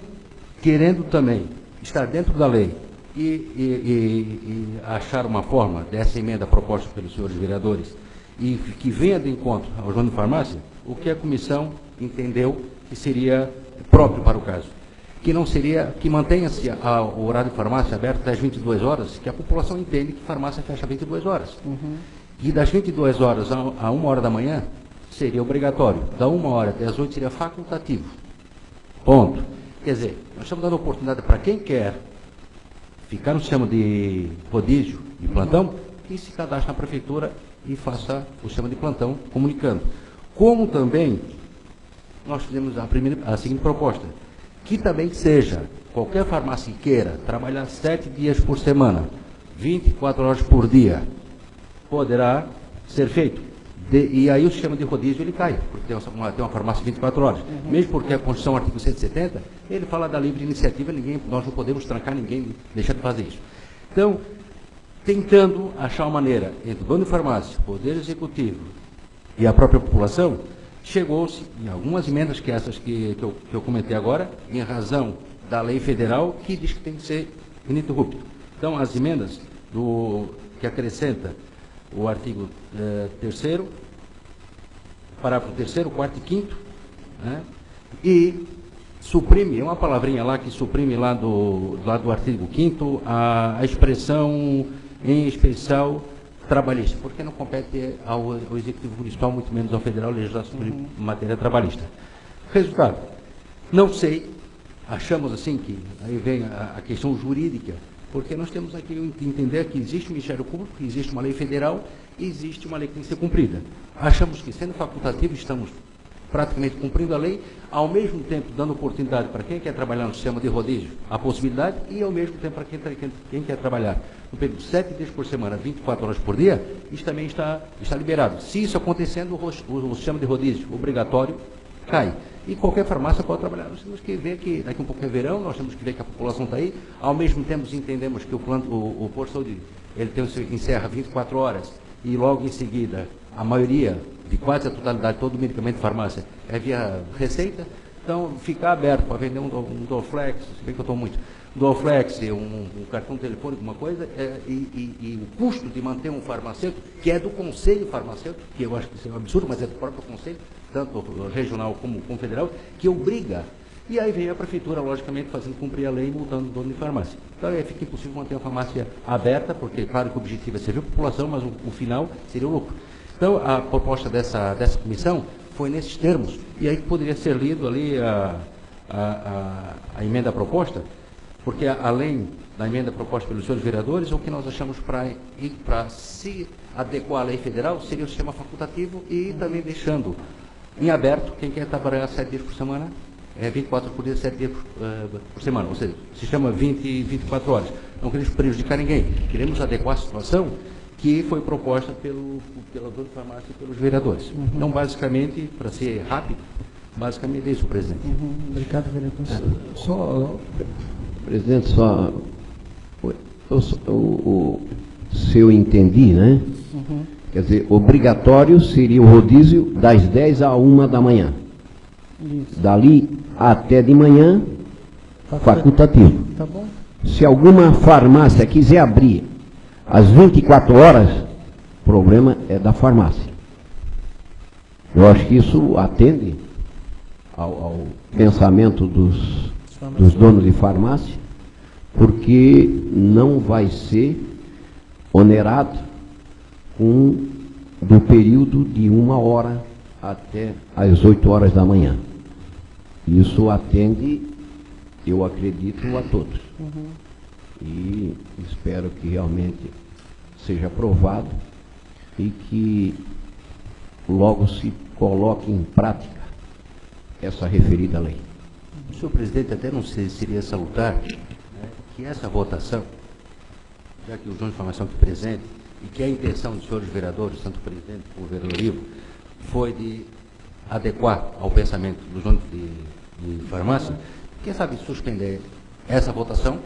S4: querendo também estar dentro da lei e achar uma forma dessa emenda proposta pelos senhores vereadores e que venha de encontro ao dono de farmácia, o que a comissão entendeu que seria próprio para o caso. Que não seria, que mantenha-se o horário de farmácia aberto até as 22 horas, que a população entende que farmácia fecha 22 horas. E das 22 horas a 1 hora da manhã, seria obrigatório. Da 1 hora até as 8 seria facultativo. Ponto. Quer dizer, nós estamos dando oportunidade para quem quer ficar no sistema de rodízio, de plantão, que se cadastre na prefeitura e faça o sistema de plantão comunicando. Como também nós fizemos a seguinte proposta, que também seja qualquer farmácia que queira trabalhar 7 dias por semana, 24 horas por dia, poderá ser feito. E aí o sistema de rodízio ele cai, porque tem uma farmácia 24 horas. Mesmo porque a Constituição, artigo 170, ele fala da livre iniciativa, nós não podemos trancar ninguém, deixar de fazer isso. Então, tentando achar uma maneira entre o dono de farmácia, o Poder Executivo e a própria população, chegou-se em algumas emendas que essas que eu comentei agora, em razão da lei federal, que diz que tem que ser ininterrupto. Então, as emendas que acrescenta o artigo 3º, parágrafo 3º, 4º e 5º, né? E suprime, é uma palavrinha lá que suprime lá do artigo 5º a expressão em especial trabalhista, porque não compete ao Executivo Municipal, muito menos ao Federal, legislação de matéria trabalhista. Resultado, não sei, achamos assim que aí vem a questão jurídica, porque nós temos aqui que entender que existe o Ministério Público, que existe uma lei federal e existe uma lei que tem que ser cumprida. Achamos que, sendo facultativo, estamos praticamente cumprindo a lei, ao mesmo tempo dando oportunidade para quem quer trabalhar no sistema de rodízio, a possibilidade, e ao mesmo tempo para quem quer trabalhar no período de 7 dias por semana, 24 horas por dia, isso também está liberado. Se isso acontecendo, o sistema de rodízio obrigatório cai. E qualquer farmácia pode trabalhar. Nós temos que ver que daqui um pouco é verão, nós temos que ver que a população está aí, ao mesmo tempo entendemos que o posto de saúde, ele encerra 24 horas e logo em seguida a maioria, de quase a totalidade, todo o medicamento de farmácia é via receita, então ficar aberto para vender um Dorflex, se bem que eu estou muito, Dorflex, um cartão telefônico, alguma coisa, e o custo de manter um farmacêutico, que é do Conselho Farmacêutico, que eu acho que isso é um absurdo, mas é do próprio Conselho, tanto regional como federal, que obriga. E aí vem a prefeitura, logicamente, fazendo cumprir a lei e multando o dono de farmácia. Então fica impossível manter a farmácia aberta, porque claro que o objetivo é servir a população, mas o final seria o lucro. Então a proposta dessa comissão foi nesses termos, e aí poderia ser lido ali a emenda proposta, porque além da emenda proposta pelos senhores vereadores, o que nós achamos para se adequar à lei federal seria o sistema facultativo e também deixando em aberto quem quer trabalhar 7 dias por semana, 24 por dia, 7 dias por semana, ou seja, sistema 24 horas. Não queremos prejudicar ninguém, queremos adequar a situação que foi proposta pela dona de farmácia e pelos vereadores. Então, basicamente, para ser rápido, basicamente é isso, presidente.
S2: Obrigado, vereador.
S6: Presidente, se eu entendi, né? Quer dizer, obrigatório seria o rodízio das 10 a 1 da manhã. Isso. Dali até de manhã, facultativo.
S2: Tá bom.
S6: Se alguma farmácia quiser abrir às 24 horas, o problema é da farmácia. Eu acho que isso atende ao pensamento dos donos de farmácia, porque não vai ser onerado do período de 1 hora até às 8 horas da manhã. Isso atende, eu acredito, a todos. E espero que realmente seja aprovado e que logo se coloque em prática essa referida lei.
S4: Senhor presidente, até não sei se seria salutar que essa votação, já que o dono de farmácia aqui presente, e que a intenção dos senhores vereadores, tanto o presidente como o vereador Ivo, foi de adequar ao pensamento dos donos de farmácia, quem sabe suspender essa votação,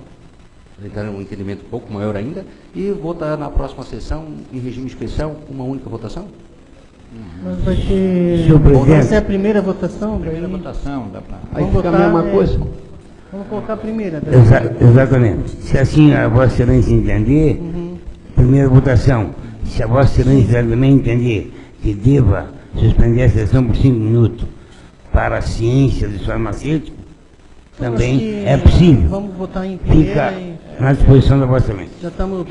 S4: para ter um entendimento um pouco maior ainda, e votar na próxima sessão, em regime especial, uma única votação?
S2: Mas vai ser...
S9: Senhor presidente.
S2: Essa é a primeira votação?
S5: Primeira votação, dá para...
S6: Aí fica a mesma coisa.
S2: Vamos colocar a primeira.
S9: Exatamente. Se assim a Vossa Excelência entender, primeira votação. Se a Vossa Excelência também entender que deva suspender a sessão por 5 minutos para a ciência dos farmacêuticos, também é possível.
S2: Vamos votar em primeira.
S9: Fica na disposição da Vossa Excelência.
S2: Já estamos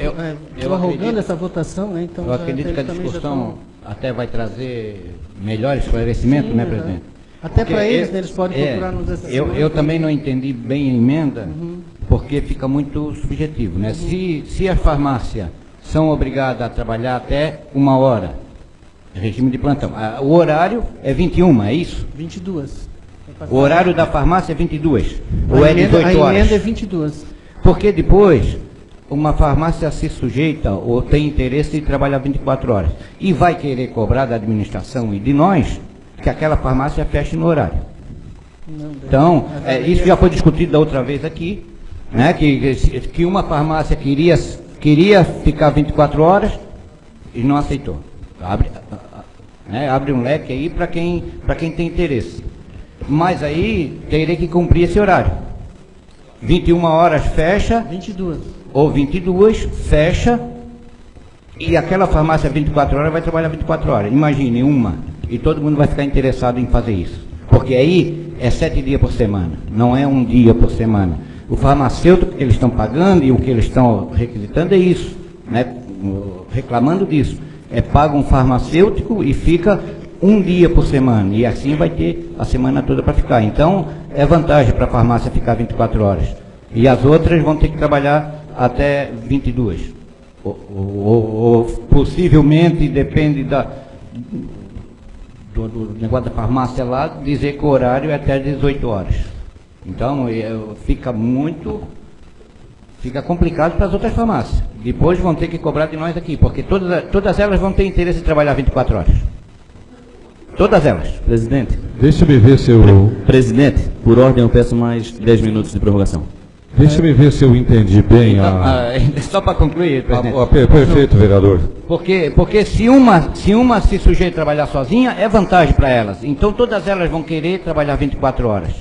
S2: prorrogando essa votação, né? Então,
S5: eu acredito que a discussão até vai trazer melhor esclarecimento, né, presidente?
S2: Até para eles, né, eles podem procurar nos essa semana.
S5: Eu também não entendi bem a emenda, porque fica muito subjetivo, né? Se as farmácias são obrigadas a trabalhar até 1 hora, regime de plantão, o horário é 21, é isso?
S2: 22.
S5: O horário da farmácia é 22, ou é 18 horas?
S2: A emenda é 22.
S5: Porque depois, uma farmácia se sujeita ou tem interesse em trabalhar 24 horas e vai querer cobrar da administração e de nós que aquela farmácia feche no horário. Então, isso já foi discutido da outra vez aqui, né, que uma farmácia queria ficar 24 horas e não aceitou. Abre um leque aí para quem tem interesse. Mas aí teria que cumprir esse horário. 21 horas fecha.
S2: 22.
S5: Ou 22 fecha. E aquela farmácia 24 horas vai trabalhar 24 horas. Imagine uma. E todo mundo vai ficar interessado em fazer isso. Porque aí é 7 dias por semana. Não é 1 dia por semana. O farmacêutico que eles estão pagando e o que eles estão requisitando é isso. Né? Reclamando disso. Paga um farmacêutico e fica 1 dia por semana, e assim vai ter a semana toda para ficar. Então, é vantagem para a farmácia ficar 24 horas. E as outras vão ter que trabalhar até 22. Ou possivelmente, depende do negócio da farmácia lá, dizer que o horário é até 18 horas. Então, fica complicado para as outras farmácias. Depois vão ter que cobrar de nós aqui, porque todas elas vão ter interesse em trabalhar 24 horas. Todas elas.
S12: Presidente.
S8: Deixa-me ver se eu...
S12: Presidente, por ordem eu peço mais 10 minutos de prorrogação.
S8: Deixa-me ver se eu entendi bem
S5: só para concluir, presidente.
S8: Perfeito, vereador.
S5: Porque se uma se sujeita a trabalhar sozinha, é vantagem para elas. Então todas elas vão querer trabalhar 24 horas.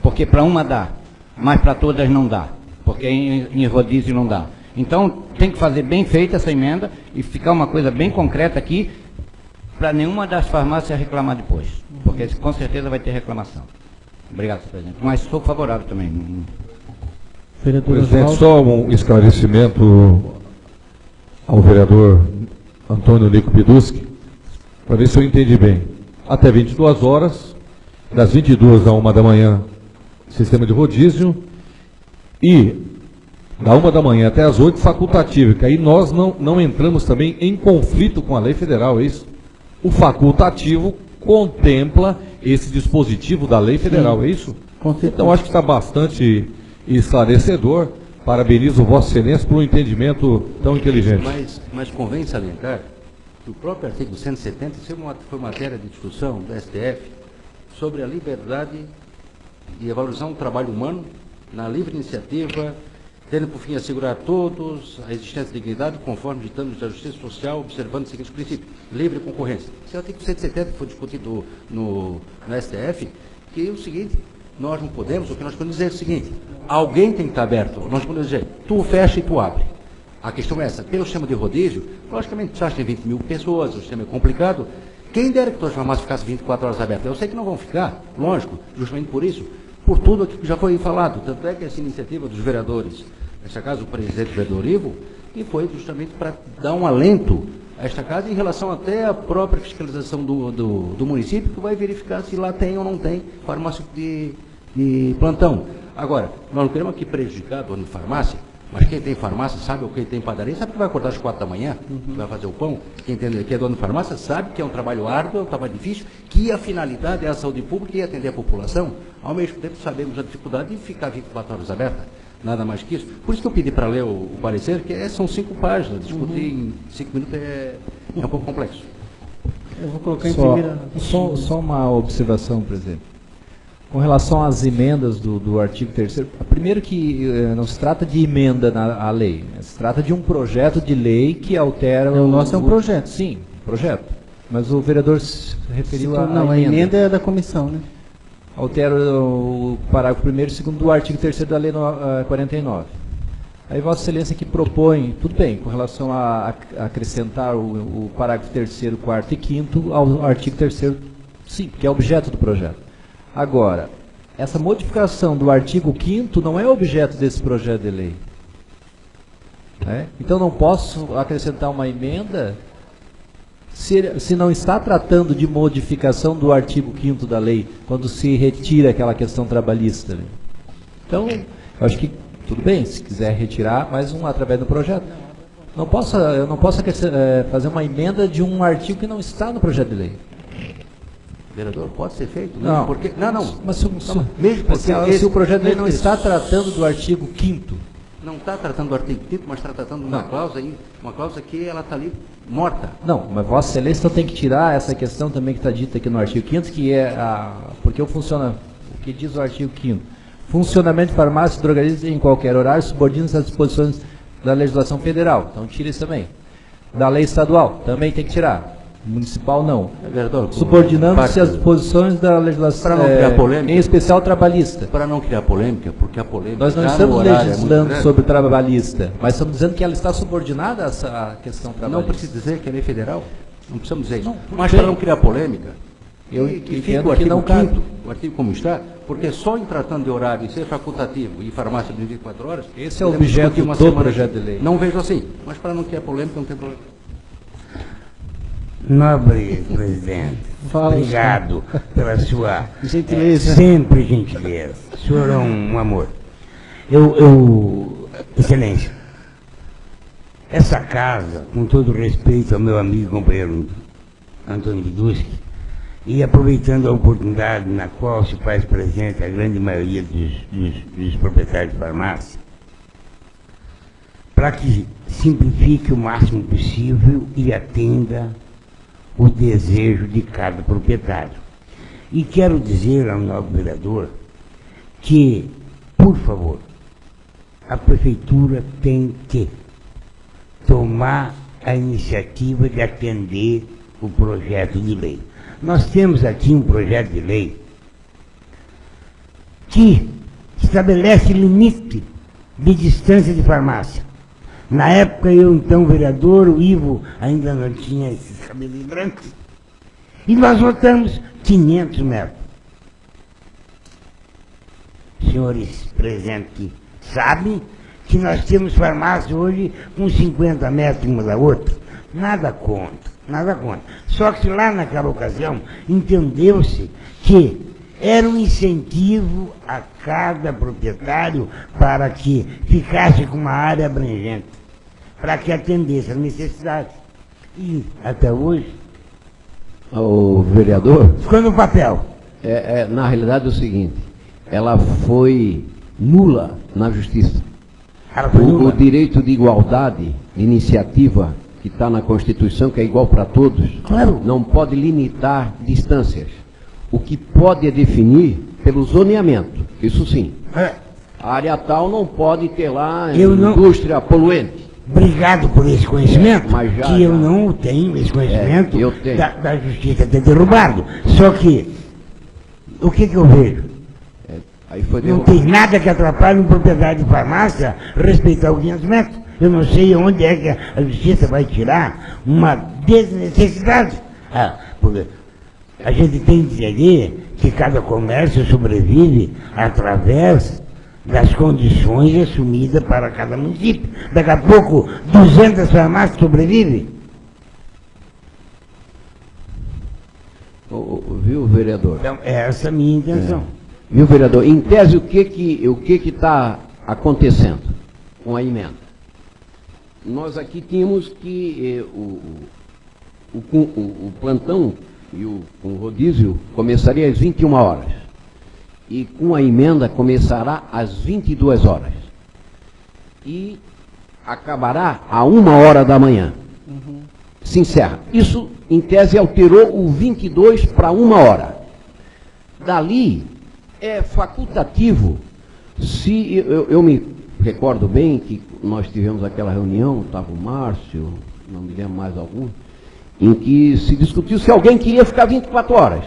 S5: Porque para uma dá, mas para todas não dá. Porque em rodízio não dá. Então tem que fazer bem feita essa emenda e ficar uma coisa bem concreta aqui, para nenhuma das farmácias reclamar depois, porque com certeza vai ter reclamação. Obrigado, senhor presidente. Mas sou favorável também.
S8: Presidente, só um esclarecimento ao vereador Antônio Lico Piduski, para ver se eu entendi bem. Até 22 horas, das 22 à 1 da manhã, sistema de rodízio, e da 1 da manhã até as 8, facultativo, que aí nós não entramos também em conflito com a lei federal, é isso? O facultativo contempla esse dispositivo da lei federal, é isso? Então acho que está bastante esclarecedor. Parabenizo Vossa Excelência por um entendimento tão inteligente.
S4: Mas convém salientar que o próprio artigo 170, isso foi matéria de discussão do STF, sobre a liberdade e a valorização do trabalho humano na livre iniciativa, tendo por fim assegurar a todos a existência de dignidade, conforme ditamos da justiça social, observando os seguintes princípios: livre concorrência. Esse é o artigo 170 que foi discutido no STF, que é o seguinte: nós não podemos, o que nós podemos dizer é o seguinte: alguém tem que estar aberto. Nós podemos dizer, tu fecha e tu abre. A questão é essa: pelo sistema de rodízio, logicamente, já tem 20 mil pessoas, o sistema é complicado. Quem dera que todas as farmácias ficassem 24 horas abertas? Eu sei que não vão ficar, lógico, justamente por isso, por tudo aquilo que já foi falado. Tanto é que essa iniciativa dos vereadores, nesta casa o presidente vereador Ivo, que foi justamente para dar um alento a esta casa em relação até à própria fiscalização do município, que vai verificar se lá tem ou não tem farmácia de plantão. Agora, nós não queremos aqui prejudicar a dona de farmácia, mas quem tem farmácia sabe, ou quem tem padaria, sabe que vai acordar às 4 da manhã, que vai fazer o pão. Quem é dono de farmácia sabe que é um trabalho árduo, é um trabalho difícil, que a finalidade é a saúde pública e atender a população. Ao mesmo tempo, sabemos a dificuldade de ficar 24 horas aberta, nada mais que isso. Por isso que eu pedi para ler o parecer, que são 5 páginas, discutir em 5 minutos é um pouco complexo.
S2: Eu vou colocar em primeira...
S7: Só uma observação, presidente. Com relação às emendas do artigo 3º, primeiro que não se trata de emenda à lei, né? Se trata de um projeto de lei que altera...
S2: O nosso é um projeto.
S7: Sim, projeto. Mas o vereador se referiu
S2: a emenda é da comissão, né?
S7: Altera o parágrafo 1º e 2º do artigo 3º da Lei 49. Aí Vossa Excelência que propõe, tudo bem, com relação a acrescentar o parágrafo 3º, 4º e 5º ao artigo 3º, sim, que é objeto do projeto. Agora, essa modificação do artigo 5º não é objeto desse projeto de lei. Então não posso acrescentar uma emenda se não está tratando de modificação do artigo 5º da lei, quando se retira aquela questão trabalhista. Então, eu acho que tudo bem, se quiser retirar, mais um através do projeto. Eu não posso fazer uma emenda de um artigo que não está no projeto de lei.
S4: Vereador, pode ser feito?
S7: Não.
S4: Porque, não.
S7: Mas
S4: mesmo porque
S7: se o projeto de lei não está tratando do artigo 5º.
S4: Não está tratando do artigo 5º, mas está tratando de uma cláusula que ela está ali morta.
S7: Não, mas Vossa Excelência então tem que tirar essa questão também que está dita aqui no artigo 5º, que é porque o que diz o artigo 5º. Funcionamento de farmácia e drogaria em qualquer horário subordina-se às disposições da legislação federal. Então tira isso também. Da lei estadual, também tem que tirar. Municipal não. Subordinando-se às disposições da legislação,
S4: para não criar polêmica,
S7: em especial trabalhista.
S4: Para não criar polêmica, porque a polêmica...
S7: Nós não estamos legislando sobre trabalhista, mas estamos dizendo que ela está subordinada a essa questão trabalhista.
S4: Não precisa dizer que é lei federal, não precisamos dizer isso. Mas para não criar polêmica, que fica o artigo 5º, o artigo como está, porque só em tratando de horário e ser facultativo e farmácia de 24 horas...
S7: Esse é o objeto do projeto de lei.
S4: Não vejo assim, mas para não criar polêmica não tem problema.
S9: Nobre presidente, obrigado pela sua
S2: gentileza.
S9: Sempre gentileza. O senhor é um amor. Excelência, essa casa, com todo respeito ao meu amigo e companheiro Antônio Viduschi, e aproveitando a oportunidade na qual se faz presente a grande maioria dos proprietários de farmácia, para que simplifique o máximo possível e atenda o desejo de cada proprietário. E quero dizer ao nobre vereador que, por favor, a prefeitura tem que tomar a iniciativa de atender o projeto de lei. Nós temos aqui um projeto de lei que estabelece limite de distância de farmácia. Na época, eu, então, vereador, o Ivo ainda não tinha esses cabelos brancos, e nós votamos 500 metros. Senhores presentes sabem que nós temos farmácia hoje com 50 metros uma da outra. Nada contra, nada contra. Só que lá naquela ocasião, entendeu-se que era um incentivo a cada proprietário para que ficasse com uma área abrangente, para que atendesse as necessidades. E até hoje...
S6: O vereador...
S9: Ficou no papel.
S6: Na realidade é o seguinte, ela foi nula na justiça. O direito de igualdade, iniciativa que está na Constituição, que é igual para todos,
S9: claro,
S6: não pode limitar distâncias. O que pode é definir pelo zoneamento, isso sim. A área tal não pode ter lá indústria poluente.
S9: Obrigado por esse conhecimento, eu não tenho esse conhecimento da justiça ter derrubado. Só que, o que eu vejo? Não tem nada que atrapalhe uma propriedade de farmácia respeitar os 500 metros. Eu não sei onde é que a justiça vai tirar uma desnecessidade. Porque a gente tem que entender que cada comércio sobrevive através das condições assumidas para cada município. Daqui a pouco, 200 farmácias sobrevivem.
S6: Viu, vereador?
S9: Então, essa é a minha intenção.
S6: Viu, vereador? Em tese, o que está acontecendo com a emenda? Nós aqui tínhamos que o plantão e o rodízio começaria às 21 horas. E com a emenda começará às 22 horas. E acabará a 1h da manhã. Se encerra. Isso, em tese, alterou o 22 para 1h. Dali, é facultativo. Se eu me recordo bem que nós tivemos aquela reunião, estava o Márcio, não me lembro mais algum, em que se discutiu se alguém queria ficar 24 horas.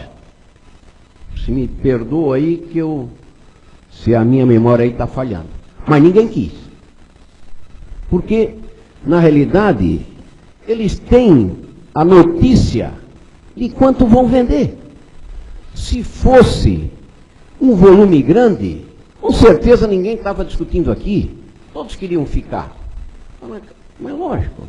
S6: Se me perdoa aí se a minha memória aí está falhando. Mas ninguém quis. Porque, na realidade, eles têm a notícia de quanto vão vender. Se fosse um volume grande, com certeza ninguém estava discutindo aqui. Todos queriam ficar. Mas lógico.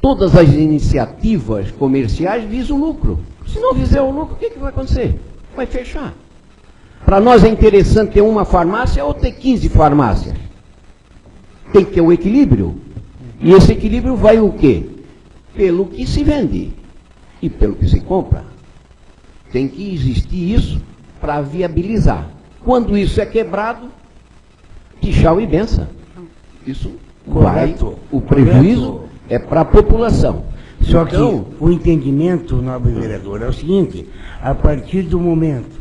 S6: Todas as iniciativas comerciais visam lucro. Se não fizer o lucro, o que vai acontecer? Vai fechar. Para nós é interessante ter uma farmácia ou ter 15 farmácias. Tem que ter um equilíbrio. E esse equilíbrio vai o quê? Pelo que se vende e pelo que se compra. Tem que existir isso para viabilizar. Quando isso é quebrado, tchau e benção. Isso vai, o prejuízo é para a população.
S9: Só que o entendimento, nobre vereador, é o seguinte: a partir do momento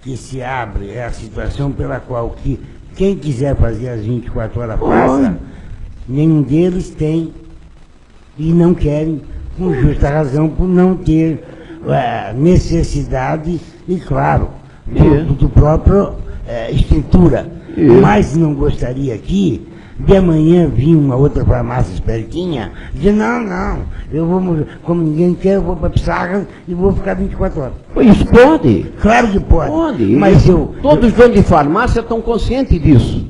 S9: que se abre a situação pela qual quem quiser fazer as 24 horas passa, nenhum deles tem e não querem, com justa razão, por não ter necessidade e, claro, do próprio estrutura. Mas não gostaria aqui de amanhã vir uma outra farmácia espertinha e dizer, não, eu vou, como ninguém quer, eu vou para Pissarra e vou ficar 24 horas.
S6: Isso pode.
S9: Claro que pode.
S6: Mas todos os donos de farmácia estão conscientes disso.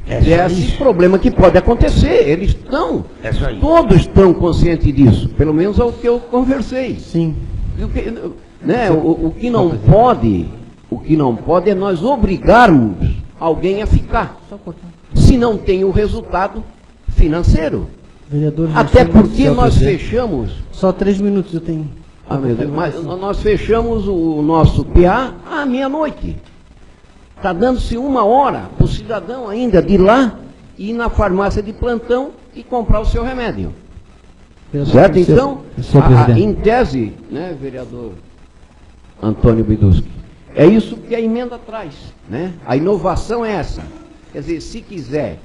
S6: Esse problema que pode acontecer. Eles estão. Todos estão conscientes disso. Pelo menos é o que eu conversei.
S2: Sim.
S6: O que não pode é nós obrigarmos alguém a ficar. Se não tem o resultado financeiro.
S2: Vereadores,
S6: até porque nós fechamos...
S2: Só 3 minutos eu tenho.
S6: Meu Deus, mas nós fechamos o nosso PA à meia-noite. Está dando-se 1 hora para o cidadão ainda de ir lá, ir na farmácia de plantão e comprar o seu remédio. Certo? Então, em tese, né, vereador Antônio Biduski, é isso que a emenda traz. Né? A inovação é essa. Quer dizer, se quiser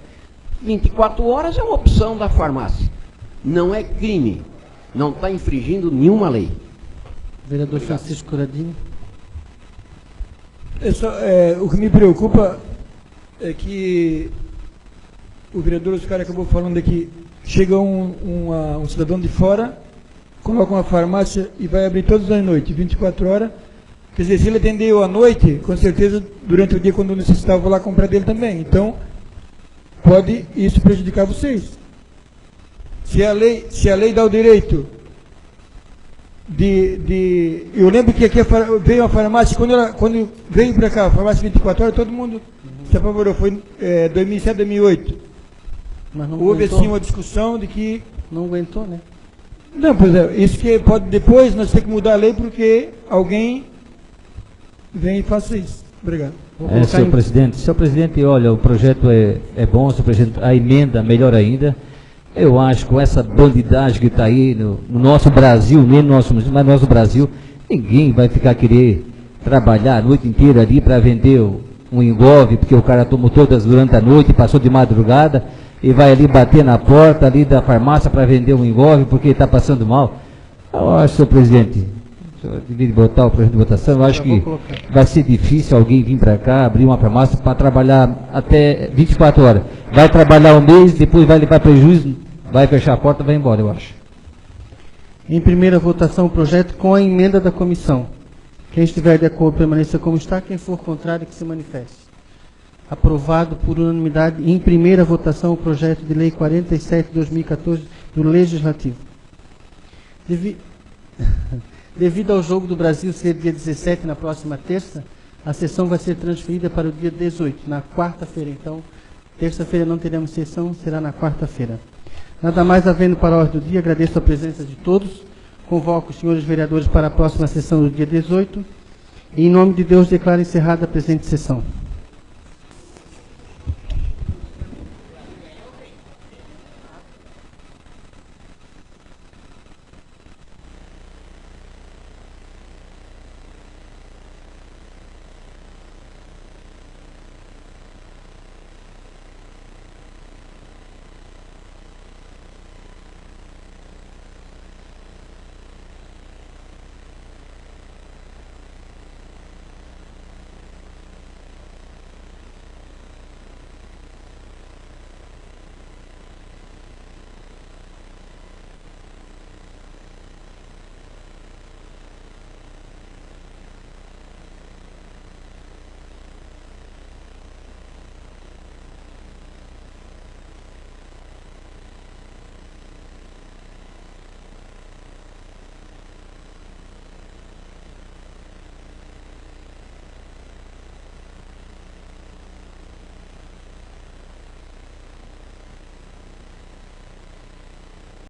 S6: 24 horas é uma opção da farmácia. Não é crime. Não está infringindo nenhuma lei.
S2: Vereador Francisco Coradini.
S10: O que me preocupa é que o vereador Oscar acabou falando aqui, chega um cidadão de fora, coloca uma farmácia e vai abrir todas as noites, 24 horas. Quer dizer, se ele atendeu à noite, com certeza, durante o dia, quando necessitar, eu vou lá comprar dele também. Então, pode isso prejudicar vocês. Se a lei dá o direito eu lembro que aqui veio uma farmácia, quando veio para cá, a farmácia 24 horas, todo mundo se apavorou. Foi 2007, 2008.
S2: Mas não
S10: houve
S2: aguentou.
S10: Assim uma discussão de que...
S2: Não aguentou, né?
S10: Não, pois é. Isso que pode depois nós temos que mudar a lei porque alguém vem e faça isso. Obrigado.
S11: Senhor presidente, olha, o projeto é bom, senhor presidente, a emenda melhor ainda. Eu acho que com essa bandidagem que está aí no nosso Brasil, nem no nosso município, mas no nosso Brasil, ninguém vai ficar querer trabalhar a noite inteira ali para vender um engolve, porque o cara tomou todas durante a noite, passou de madrugada e vai ali bater na porta ali da farmácia para vender um engolve porque está passando mal. Eu acho, senhor presidente, o senhor devia botar o projeto de votação, eu acho que vai ser difícil alguém vir para cá, abrir uma farmácia para trabalhar até 24 horas. Vai trabalhar um mês, depois vai levar prejuízo, vai fechar a porta e vai embora, eu acho.
S2: Em primeira votação, o projeto com a emenda da comissão. Quem estiver de acordo, permaneça como está. Quem for contrário, que se manifeste. Aprovado por unanimidade em primeira votação o projeto de lei 47 de 2014 do Legislativo. Devido ao Jogo do Brasil ser dia 17, na próxima terça, a sessão vai ser transferida para o dia 18, na quarta-feira. Então, terça-feira não teremos sessão, será na quarta-feira. Nada mais havendo para a ordem do dia, agradeço a presença de todos. Convoco os senhores vereadores para a próxima sessão do dia 18. E, em nome de Deus, declaro encerrada a presente sessão.